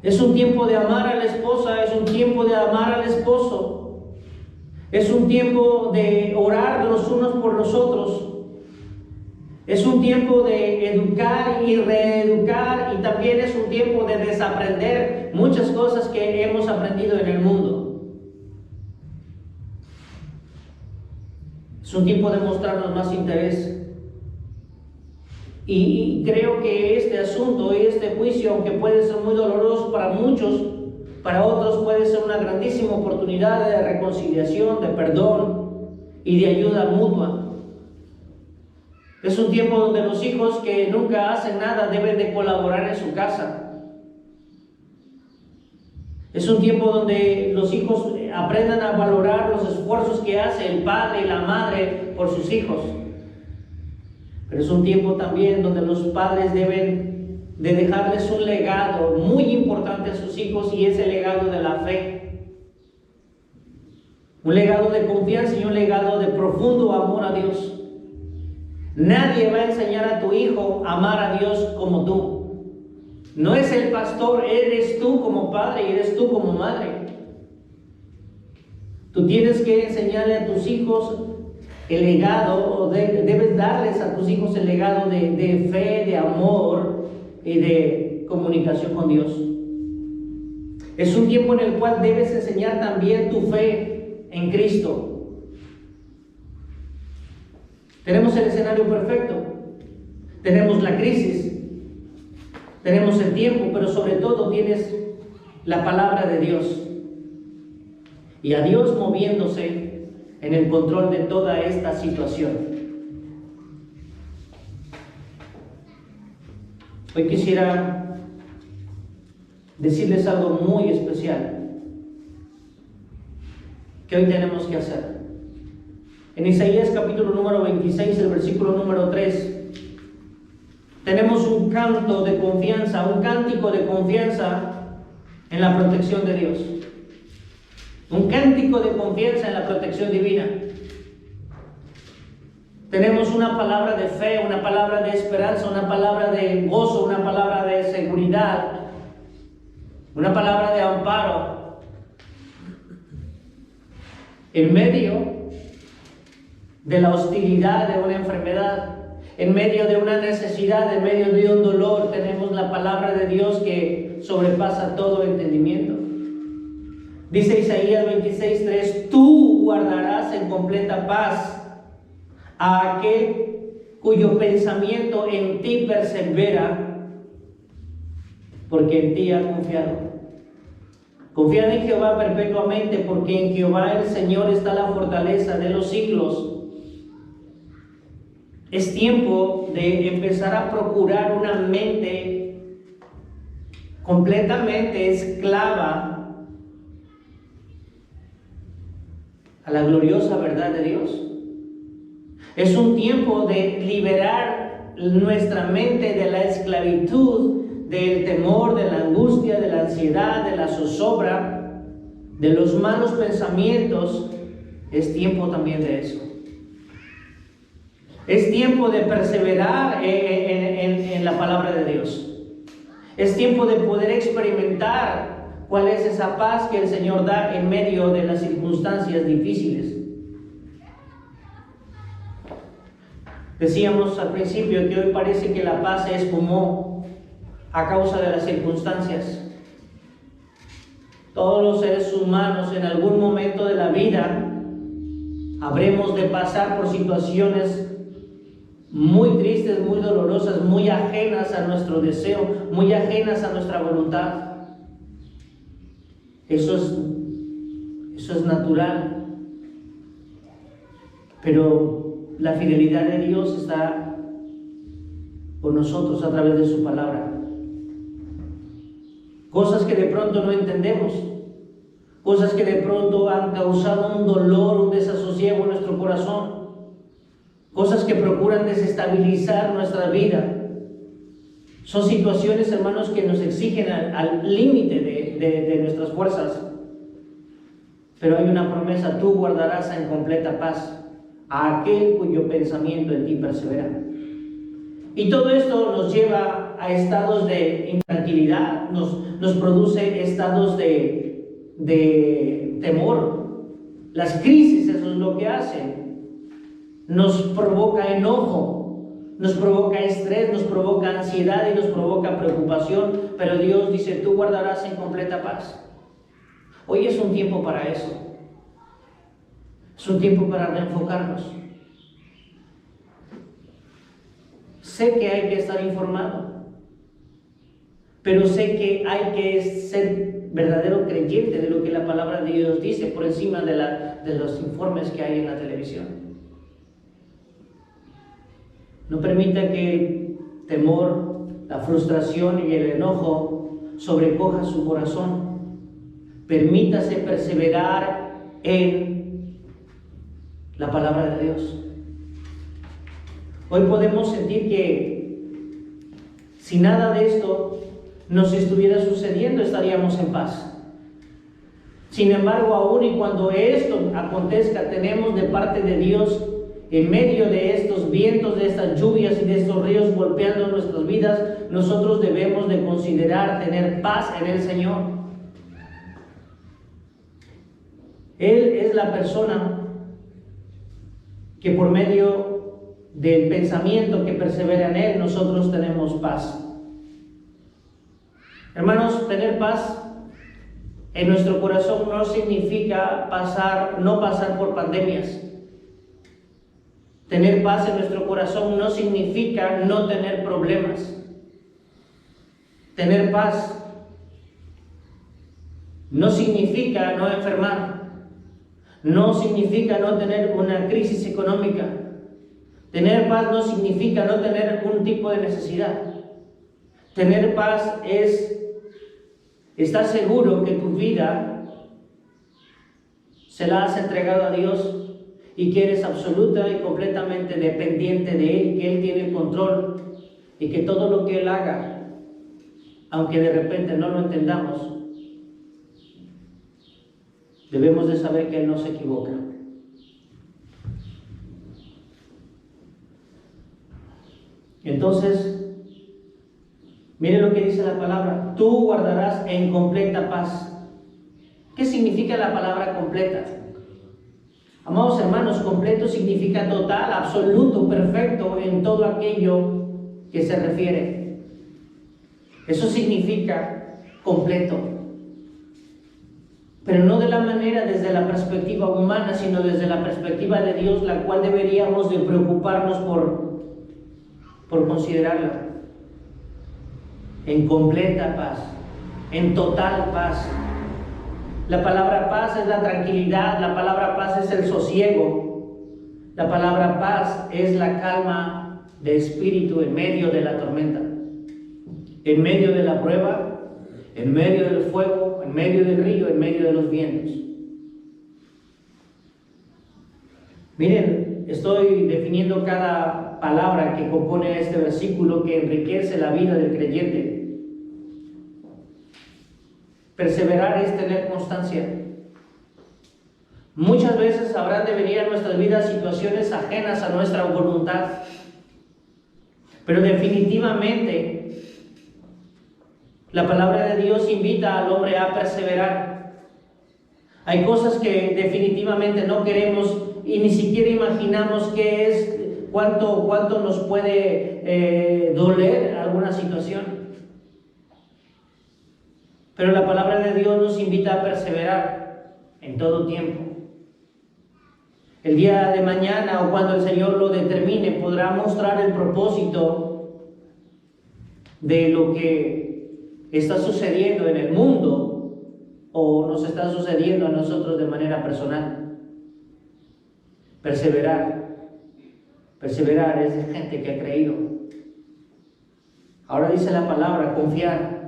Es un tiempo de amar a la esposa, es un tiempo de amar al esposo, es un tiempo de orar los unos por los otros, es un tiempo de educar y reeducar, y también es un tiempo de desaprender muchas cosas que hemos aprendido en el mundo. Es un tiempo de mostrarnos más interés. Y creo que este asunto y este juicio, aunque puede ser muy doloroso para muchos, para otros puede ser una grandísima oportunidad de reconciliación, de perdón y de ayuda mutua. Es un tiempo donde los hijos que nunca hacen nada deben de colaborar en su casa. Es un tiempo donde los hijos aprendan a valorar los esfuerzos que hace el padre y la madre por sus hijos. Pero es un tiempo también donde los padres deben de dejarles un legado muy importante a sus hijos, y es el legado de la fe. Un legado de confianza y un legado de profundo amor a Dios. Nadie va a enseñar a tu hijo a amar a Dios como tú. No es el pastor, eres tú como padre y eres tú como madre. Tú tienes que enseñarle a tus hijos el legado, o debes darles a tus hijos el legado de fe, de amor y de comunicación con Dios. Es un tiempo en el cual debes enseñar también tu fe en Cristo. Tenemos el escenario perfecto, tenemos la crisis, tenemos el tiempo, pero sobre todo tienes la palabra de Dios y a Dios moviéndose en el control de toda esta situación. Hoy quisiera decirles algo muy especial que hoy tenemos que hacer. En Isaías capítulo número 26, el versículo número 3, tenemos un canto de confianza, un cántico de confianza en la protección de Dios. Un cántico de confianza en la protección divina. Tenemos una palabra de fe, una palabra de esperanza, una palabra de gozo, una palabra de seguridad, una palabra de amparo. En medio de la hostilidad de una enfermedad, en medio de una necesidad, en medio de un dolor, tenemos la palabra de Dios que sobrepasa todo entendimiento. Dice Isaías 26:3, tú guardarás en completa paz a aquel cuyo pensamiento en ti persevera, porque en ti ha confiado. Confiad en Jehová perpetuamente, porque en Jehová el Señor está la fortaleza de los siglos. Es tiempo de empezar a procurar una mente completamente esclava a la gloriosa verdad de Dios. Es un tiempo de liberar nuestra mente de la esclavitud, del temor, de la angustia, de la ansiedad, de la zozobra, de los malos pensamientos. Es tiempo también de eso. Es tiempo de perseverar en la palabra de Dios. Es tiempo de poder experimentar cuál es esa paz que el Señor da en medio de las circunstancias difíciles. Decíamos al principio que hoy parece que la paz se esfumó a causa de las circunstancias. Todos los seres humanos en algún momento de la vida habremos de pasar por situaciones muy tristes, muy dolorosas, muy ajenas a nuestro deseo, muy ajenas a nuestra voluntad. Eso es natural. Pero la fidelidad de Dios está con nosotros a través de su palabra. Cosas que de pronto no entendemos, cosas que de pronto han causado un dolor, un desasosiego en nuestro corazón, cosas que procuran desestabilizar nuestra vida. Son situaciones, hermanos, que nos exigen al límite de nuestras fuerzas. Pero hay una promesa: tú guardarás en completa paz a aquel cuyo pensamiento en ti persevera. Y todo esto nos lleva a estados de intranquilidad, nos produce estados de temor. Las crisis, eso es lo que hacen. Nos provoca enojo, nos provoca estrés, nos provoca ansiedad y nos provoca preocupación. Pero Dios dice: tú guardarás en completa paz. Hoy es un tiempo para eso. Es un tiempo para reenfocarnos. Sé que hay que estar informado, pero sé que hay que ser verdadero creyente de lo que la palabra de Dios dice por encima de los informes que hay en la televisión. No permita que el temor, la frustración y el enojo sobrecoja su corazón. Permítase perseverar en la palabra de Dios. Hoy podemos sentir que si nada de esto nos estuviera sucediendo, estaríamos en paz. Sin embargo, aún y cuando esto acontezca, tenemos de parte de Dios, en medio de estos vientos, de estas lluvias y de estos ríos golpeando nuestras vidas, nosotros debemos de considerar tener paz en el Señor. Él es la persona que por medio del pensamiento que persevera en Él, nosotros tenemos paz. Hermanos, tener paz en nuestro corazón no significa no pasar por pandemias. Tener paz en nuestro corazón no significa no tener problemas. Tener paz no significa no enfermar. No significa no tener una crisis económica. Tener paz no significa no tener un tipo de necesidad. Tener paz es estar seguro que tu vida se la has entregado a Dios y que eres absoluta y completamente dependiente de Él, que Él tiene el control y que todo lo que Él haga, aunque de repente no lo entendamos, debemos de saber que Él no se equivoca. Entonces, mire lo que dice la palabra: tú guardarás en completa paz. ¿Qué significa la palabra completa? Amados hermanos, completo significa total, absoluto, perfecto en todo aquello que se refiere. Eso significa completo. pero no de la manera desde la perspectiva humana, sino desde la perspectiva de Dios, la cual deberíamos de preocuparnos por considerarla en completa paz, en total paz. La palabra paz es la tranquilidad, la palabra paz es el sosiego, la palabra paz es la calma de espíritu en medio de la tormenta, en medio de la prueba, en medio del fuego, en medio del río, en medio de los vientos. Miren, estoy definiendo cada palabra que compone este versículo que enriquece la vida del creyente. Perseverar es tener constancia. Muchas veces habrán de venir a nuestras vidas situaciones ajenas a nuestra voluntad, pero definitivamente la palabra de Dios invita al hombre a perseverar. Hay cosas que definitivamente no queremos y ni siquiera imaginamos qué es, cuánto nos puede doler alguna situación. Pero la palabra de Dios nos invita a perseverar en todo tiempo. El día de mañana o cuando el Señor lo determine, podrá mostrar el propósito de lo que está sucediendo en el mundo o nos está sucediendo a nosotros de manera personal. Perseverar es de gente que ha creído. Ahora dice la palabra confiar.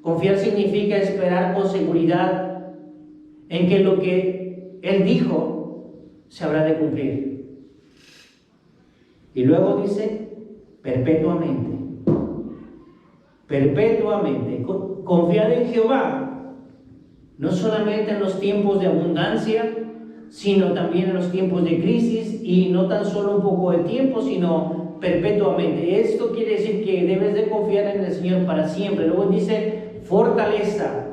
Confiar significa esperar con seguridad en que lo que Él dijo se habrá de cumplir. Y luego dice perpetuamente. Perpetuamente. Confiar en Jehová, no solamente en los tiempos de abundancia, sino también en los tiempos de crisis, y no tan solo un poco de tiempo, sino perpetuamente. Esto quiere decir que debes de confiar en el Señor para siempre. Luego dice fortaleza.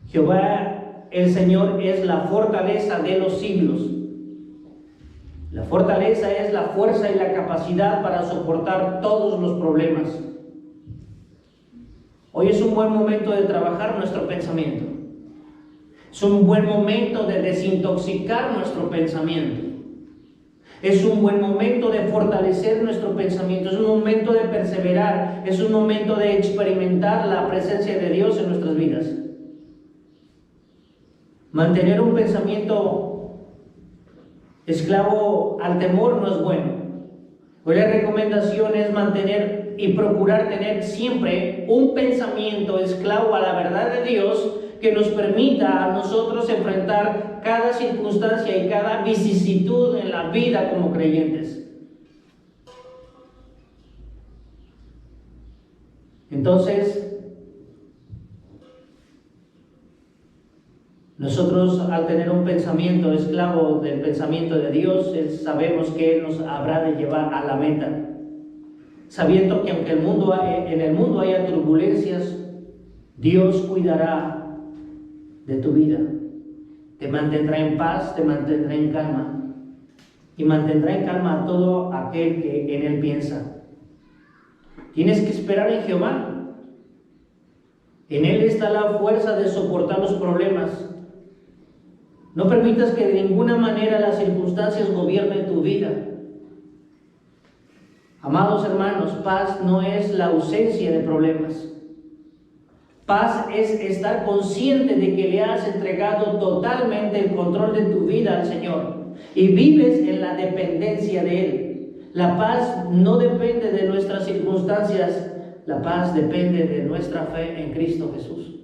Jehová, el Señor, es la fortaleza de los siglos. La fortaleza es la fuerza y la capacidad para soportar todos los problemas. Hoy es un buen momento de trabajar nuestro pensamiento. Es un buen momento de desintoxicar nuestro pensamiento. Es un buen momento de fortalecer nuestro pensamiento. Es un momento de perseverar. Es un momento de experimentar la presencia de Dios en nuestras vidas. Mantener un pensamiento esclavo al temor no es bueno. Hoy la recomendación es mantener y procurar tener siempre un pensamiento esclavo a la verdad de Dios que nos permita a nosotros enfrentar cada circunstancia y cada vicisitud en la vida como creyentes. Entonces, nosotros al tener un pensamiento esclavo del pensamiento de Dios, sabemos que Él nos habrá de llevar a la meta. Sabiendo que aunque en el mundo haya turbulencias, Dios cuidará de tu vida. Te mantendrá en paz, te mantendrá en calma. Y mantendrá en calma a todo aquel que en Él piensa. Tienes que esperar en Jehová. En Él está la fuerza de soportar los problemas. No permitas que de ninguna manera las circunstancias gobiernen tu vida. Amados hermanos, paz no es la ausencia de problemas. Paz es estar consciente de que le has entregado totalmente el control de tu vida al Señor y vives en la dependencia de Él. La paz no depende de nuestras circunstancias, la paz depende de nuestra fe en Cristo Jesús.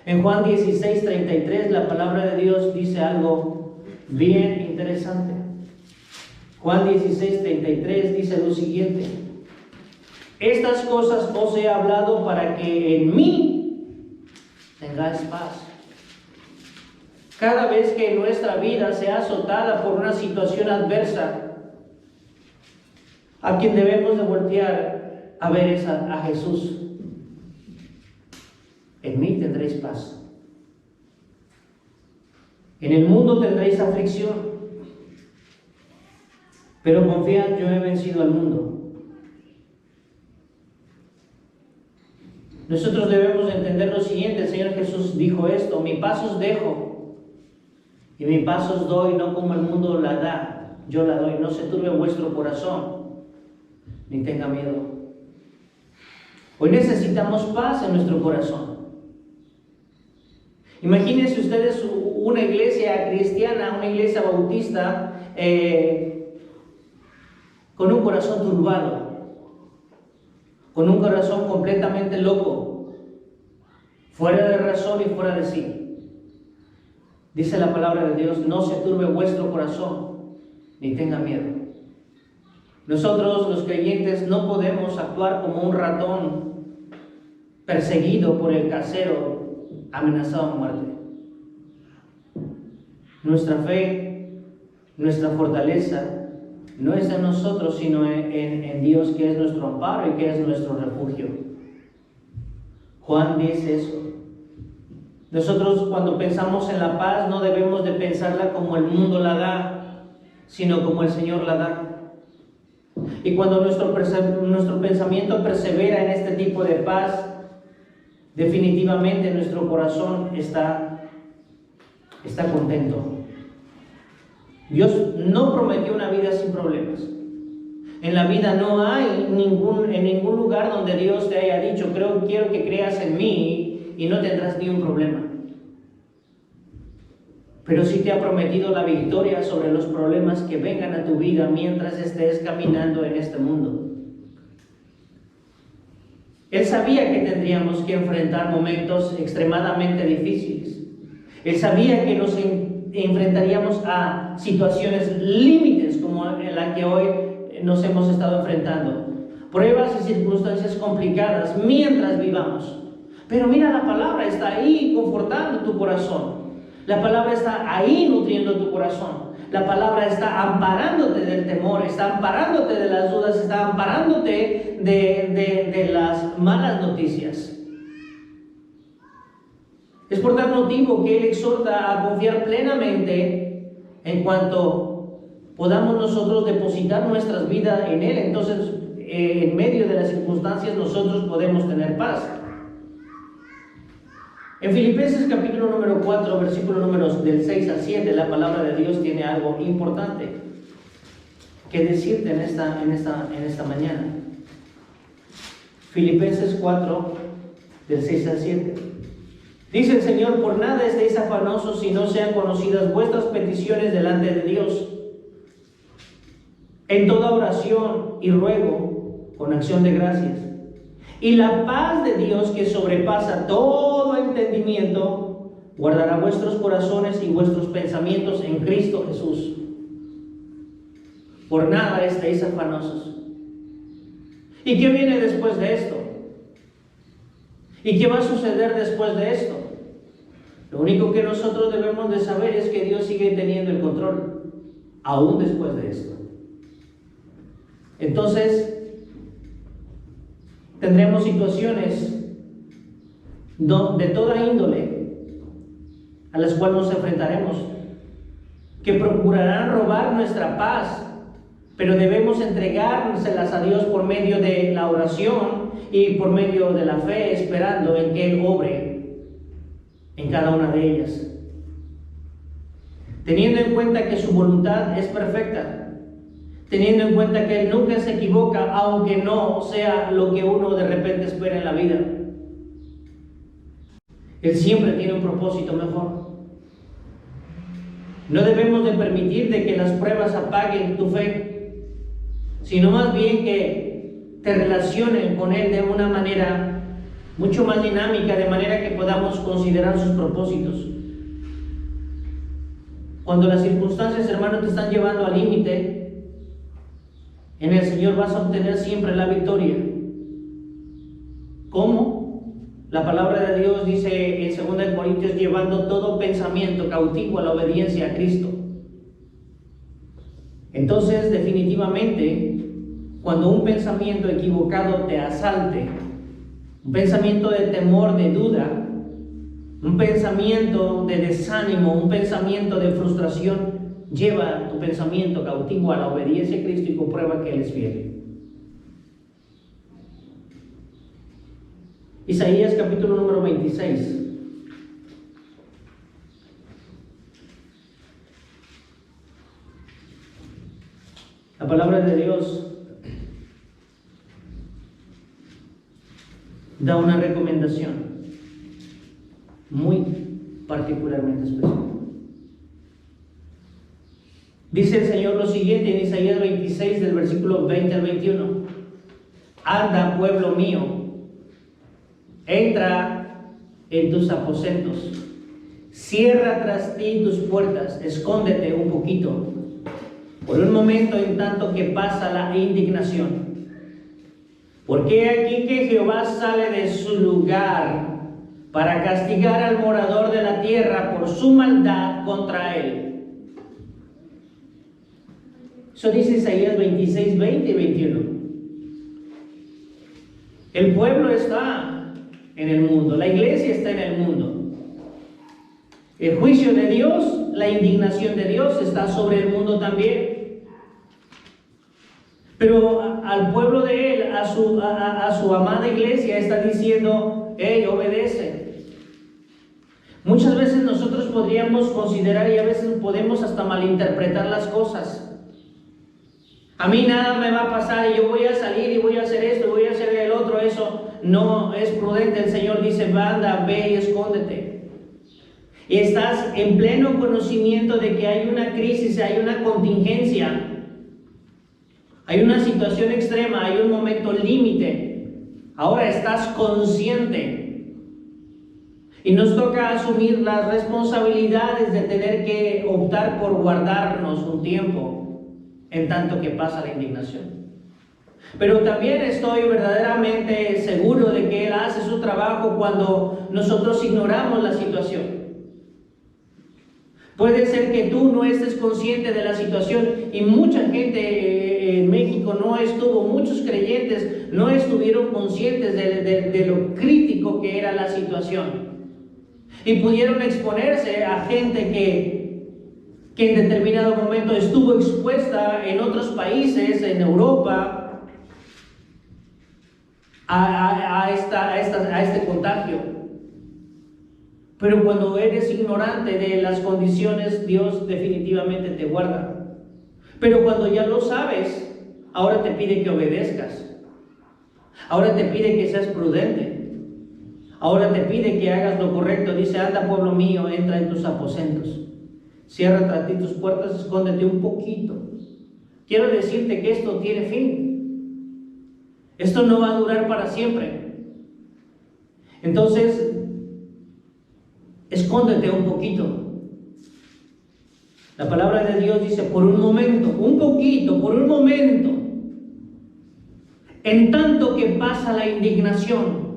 En Juan 16:33 la palabra de Dios dice algo bien interesante. Juan 16:33 dice lo siguiente: estas cosas os he hablado para que en mí tengáis paz. Cada vez que nuestra vida sea azotada por una situación adversa, a quien debemos de voltear a ver es a Jesús. En mí tendréis paz. En el mundo tendréis aflicción, pero confiad, yo he vencido al mundo. Nosotros debemos entender lo siguiente: el Señor Jesús dijo esto: mi paz os dejo y mi paz os doy, no como el mundo la da, yo la doy. No se turbe vuestro corazón, ni tenga miedo. Hoy necesitamos paz en nuestro corazón. Imagínense ustedes una iglesia cristiana, una iglesia bautista, con un corazón turbado, con un corazón completamente loco, fuera de razón y fuera de sí. Dice la palabra de Dios: no se turbe vuestro corazón, ni tenga miedo. Nosotros, los creyentes, no podemos actuar como un ratón perseguido por el casero, amenazado de muerte. Nuestra fe, nuestra fortaleza, no es en nosotros, sino en Dios, que es nuestro amparo y que es nuestro refugio. Juan dice eso. Nosotros, cuando pensamos en la paz, no debemos de pensarla como el mundo la da, sino como el Señor la da. Y cuando nuestro pensamiento persevera en este tipo de paz, definitivamente nuestro corazón está contento. Dios no prometió una vida sin problemas. En la vida no hay en ningún lugar donde Dios te haya dicho: quiero que creas en mí y no tendrás ni un problema. Pero sí te ha prometido la victoria sobre los problemas que vengan a tu vida mientras estés caminando en este mundo. Él sabía que tendríamos que enfrentar momentos extremadamente difíciles. Él sabía que nos enfrentaríamos a situaciones límites como en la que hoy nos hemos estado enfrentando. Pruebas y circunstancias complicadas mientras vivamos. Pero mira, la palabra está ahí confortando tu corazón. La palabra está ahí nutriendo tu corazón. La palabra está amparándote del temor, está amparándote de las dudas, está amparándote de las malas noticias. Es por tal motivo que Él exhorta a confiar plenamente en cuanto podamos nosotros depositar nuestras vidas en Él. Entonces, en medio de las circunstancias, nosotros podemos tener paz. En Filipenses capítulo número 4, versículos números del 6 al 7, la palabra de Dios tiene algo importante que decirte en esta mañana. Filipenses 4, del 6 al 7. Dice el Señor: por nada estéis afanosos, si no sean conocidas vuestras peticiones delante de Dios, en toda oración y ruego, con acción de gracias. Y la paz de Dios, que sobrepasa todo entendimiento, guardará vuestros corazones y vuestros pensamientos en Cristo Jesús. Por nada estéis afanosos. ¿Y qué viene después de esto? ¿Y qué va a suceder después de esto? Lo único que nosotros debemos de saber es que Dios sigue teniendo el control, aún después de esto. Entonces, tendremos situaciones de toda índole a las cuales nos enfrentaremos, que procurarán robar nuestra paz, pero debemos entregárselas a Dios por medio de la oración y por medio de la fe, esperando en que Él obre en cada una de ellas, teniendo en cuenta que su voluntad es perfecta, teniendo en cuenta que Él nunca se equivoca, aunque no sea lo que uno de repente espera en la vida. Él siempre tiene un propósito mejor. No debemos de permitir de que las pruebas apaguen tu fe, sino más bien que te relacionen con Él de una manera mucho más dinámica, de manera que podamos considerar sus propósitos. Cuando las circunstancias, hermano, te están llevando al límite, en el Señor vas a obtener siempre la victoria. ¿Cómo? La palabra de Dios dice en 2 Corintios: llevando todo pensamiento cautivo a la obediencia a Cristo. Entonces, definitivamente, cuando un pensamiento equivocado te asalte, un pensamiento de temor, de duda, un pensamiento de desánimo, un pensamiento de frustración, lleva tu pensamiento cautivo a la obediencia a Cristo y comprueba que Él es fiel. Isaías capítulo número 26. La palabra de Dios da una recomendación muy particularmente especial. Dice el Señor lo siguiente en Isaías 26 del versículo 20 al 21. Anda, pueblo mío, entra en tus aposentos, cierra tras ti tus puertas, escóndete un poquito, por un momento en tanto que pasa la indignación. Porque aquí que Jehová sale de su lugar para castigar al morador de la tierra por su maldad contra él. Eso dice Isaías 26, 20 y 21. El pueblo está en el mundo, la iglesia está en el mundo. El juicio de Dios, la indignación de Dios está sobre el mundo también. Pero al pueblo de Él, a su amada iglesia, está diciendo: hey, obedece. Muchas veces nosotros podríamos considerar, y a veces podemos hasta malinterpretar las cosas. A mí nada me va a pasar y yo voy a salir y voy a hacer esto, voy a hacer el otro. Eso no es prudente. El Señor dice: anda, ve y escóndete. Y estás en pleno conocimiento de que hay una crisis, hay una contingencia. Hay una situación extrema, hay un momento límite. Ahora estás consciente. Y nos toca asumir las responsabilidades de tener que optar por guardarnos un tiempo en tanto que pasa la indignación. Pero también estoy verdaderamente seguro de que Él hace su trabajo cuando nosotros ignoramos la situación. Puede ser que tú no estés consciente de la situación, y mucha gente en México no estuvo, muchos creyentes no estuvieron conscientes de lo crítico que era la situación. Y pudieron exponerse a gente que en determinado momento estuvo expuesta en otros países, en Europa, a este contagio. Pero cuando eres ignorante de las condiciones, Dios definitivamente te guarda. Pero cuando ya lo sabes, ahora te pide que obedezcas. Ahora te pide que seas prudente. Ahora te pide que hagas lo correcto. Dice: anda, pueblo mío, entra en tus aposentos. Cierra tras ti tus puertas, escóndete un poquito. Quiero decirte que esto tiene fin. Esto no va a durar para siempre. Entonces, escóndete un poquito. La palabra de Dios dice: por un momento, un poquito, por un momento, en tanto que pasa la indignación.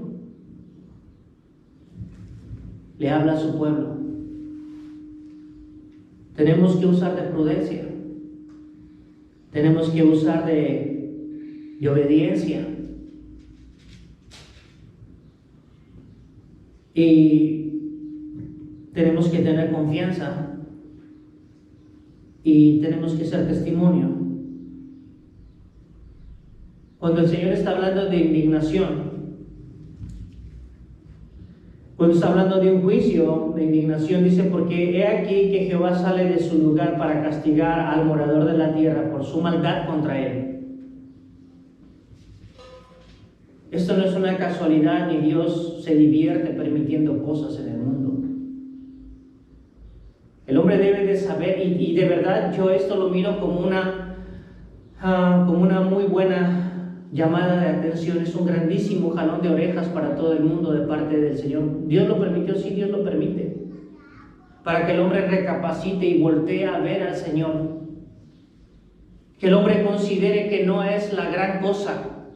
Le habla a su pueblo. Tenemos que usar de prudencia. Tenemos que usar de obediencia. Y tenemos que tener confianza. Y tenemos que ser testimonio. Cuando el Señor está hablando de indignación, cuando está hablando de un juicio de indignación, dice: porque he aquí que Jehová sale de su lugar para castigar al morador de la tierra por su maldad contra él. Esto no es una casualidad, ni Dios se divierte permitiendo cosas en el mundo. El hombre debe de saber, y de verdad yo esto lo miro como una muy buena llamada de atención. Es un grandísimo jalón de orejas para todo el mundo de parte del Señor. Dios lo permitió, sí, Dios lo permite, para que el hombre recapacite y voltee a ver al Señor. Que el hombre considere que no es la gran cosa.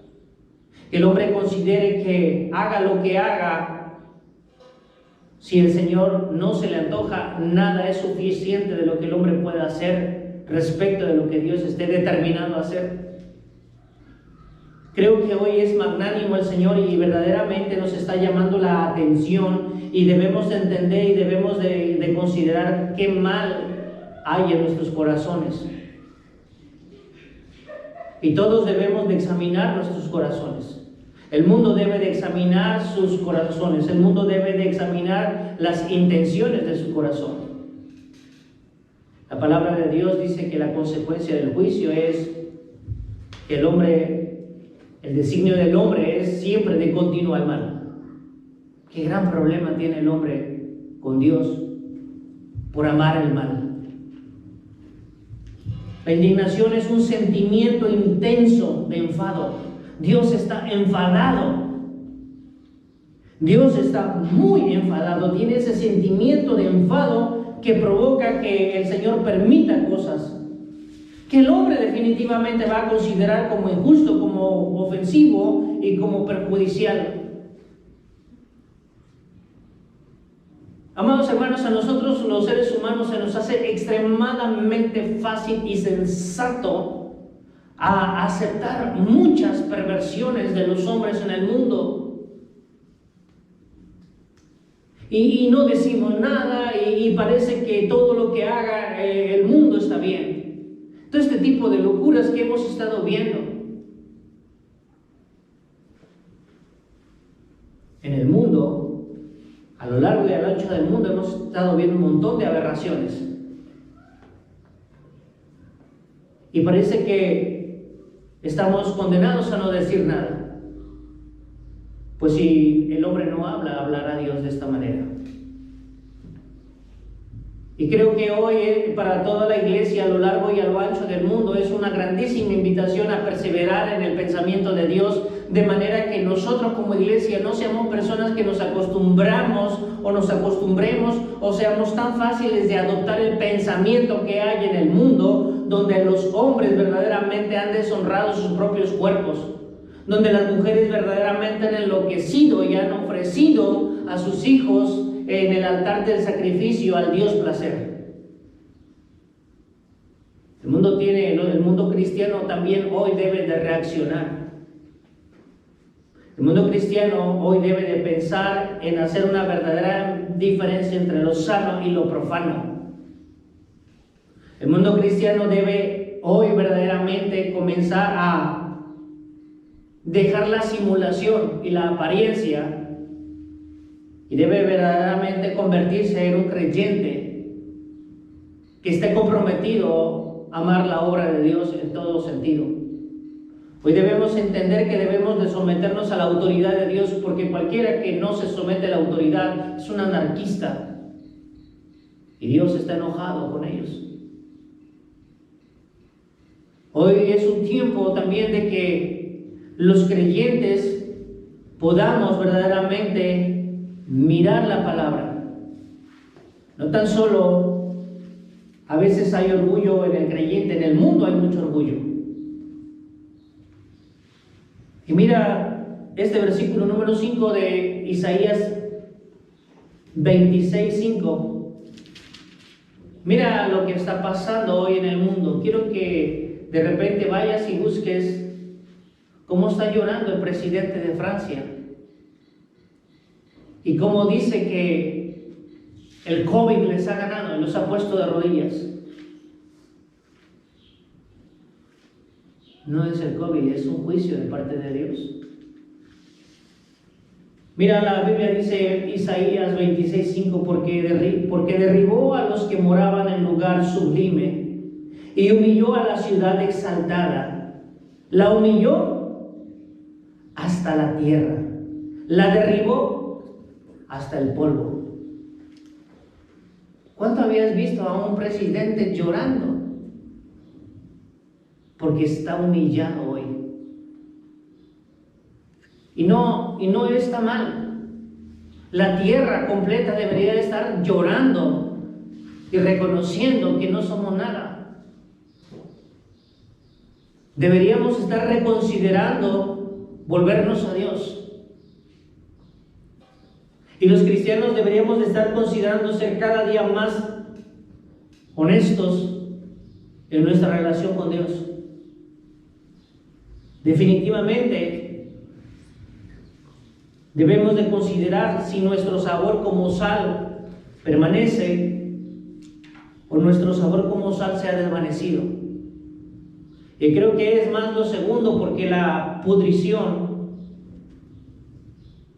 Que el hombre considere que haga lo que haga, si el Señor no se le antoja, nada es suficiente de lo que el hombre pueda hacer respecto de lo que Dios esté determinado a hacer. Creo que hoy es magnánimo el Señor y verdaderamente nos está llamando la atención, y debemos de entender y debemos de considerar qué mal hay en nuestros corazones. Y todos debemos de examinar nuestros corazones. El mundo debe de examinar sus corazones, el mundo debe de examinar las intenciones de su corazón. La palabra de Dios dice que la consecuencia del juicio es que el designio del hombre es siempre de continuo al mal. Qué gran problema tiene el hombre con Dios por amar el mal. La indignación es un sentimiento intenso de enfado. Dios está enfadado. Dios está muy enfadado. Tiene ese sentimiento de enfado que provoca que el Señor permita cosas que el hombre definitivamente va a considerar como injusto, como ofensivo y como perjudicial. Amados hermanos, a nosotros los seres humanos se nos hace extremadamente fácil y sensato a aceptar muchas perversiones de los hombres en el mundo. Y no decimos nada y parece que todo lo que haga el mundo está bien. Todo este tipo de locuras que hemos estado viendo. En el mundo, a lo largo y a lo ancho del mundo, hemos estado viendo un montón de aberraciones. Y parece que estamos condenados a no decir nada. Pues si el hombre no habla, hablará Dios de esta manera. Y creo que hoy para toda la iglesia a lo largo y a lo ancho del mundo es una grandísima invitación a perseverar en el pensamiento de Dios, de manera que nosotros como iglesia no seamos personas que nos acostumbremos o seamos tan fáciles de adoptar el pensamiento que hay en el mundo, donde los hombres verdaderamente han deshonrado sus propios cuerpos, donde las mujeres verdaderamente han enloquecido y han ofrecido a sus hijos en el altar del sacrificio al Dios placer. El mundo cristiano también hoy debe de reaccionar. El mundo cristiano hoy debe de pensar en hacer una verdadera diferencia entre lo sano y lo profano. El mundo cristiano debe hoy verdaderamente comenzar a dejar la simulación y la apariencia y debe verdaderamente convertirse en un creyente que esté comprometido a amar la obra de Dios en todo sentido. Hoy debemos entender que debemos de someternos a la autoridad de Dios, porque cualquiera que no se somete a la autoridad es un anarquista y Dios está enojado con ellos. Hoy es un tiempo también de que los creyentes podamos verdaderamente mirar la palabra. No tan solo a veces hay orgullo en el creyente, en el mundo hay mucho orgullo. Y mira este versículo número 5 de Isaías 26:5. Mira lo que está pasando hoy en el mundo. Quiero que de repente vayas y busques cómo está llorando el presidente de Francia y cómo dice que el COVID les ha ganado y los ha puesto de rodillas. No es el COVID, es un juicio de parte de Dios. Mira, la Biblia dice, Isaías 26:5, porque derribó a los que moraban en lugar sublime y humilló a la ciudad exaltada. La humilló hasta la tierra, la derribó hasta el polvo. ¿Cuánto habías visto a un presidente llorando? Porque está humillado hoy. Y no está mal. La tierra completa debería estar llorando y reconociendo que no somos nada. Deberíamos estar reconsiderando volvernos a Dios. Y los cristianos deberíamos de estar considerando ser cada día más honestos en nuestra relación con Dios. Definitivamente debemos de considerar si nuestro sabor como sal permanece o nuestro sabor como sal se ha desvanecido. Y creo que es más lo segundo, porque la pudrición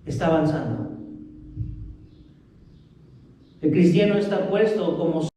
está avanzando. El cristiano está puesto como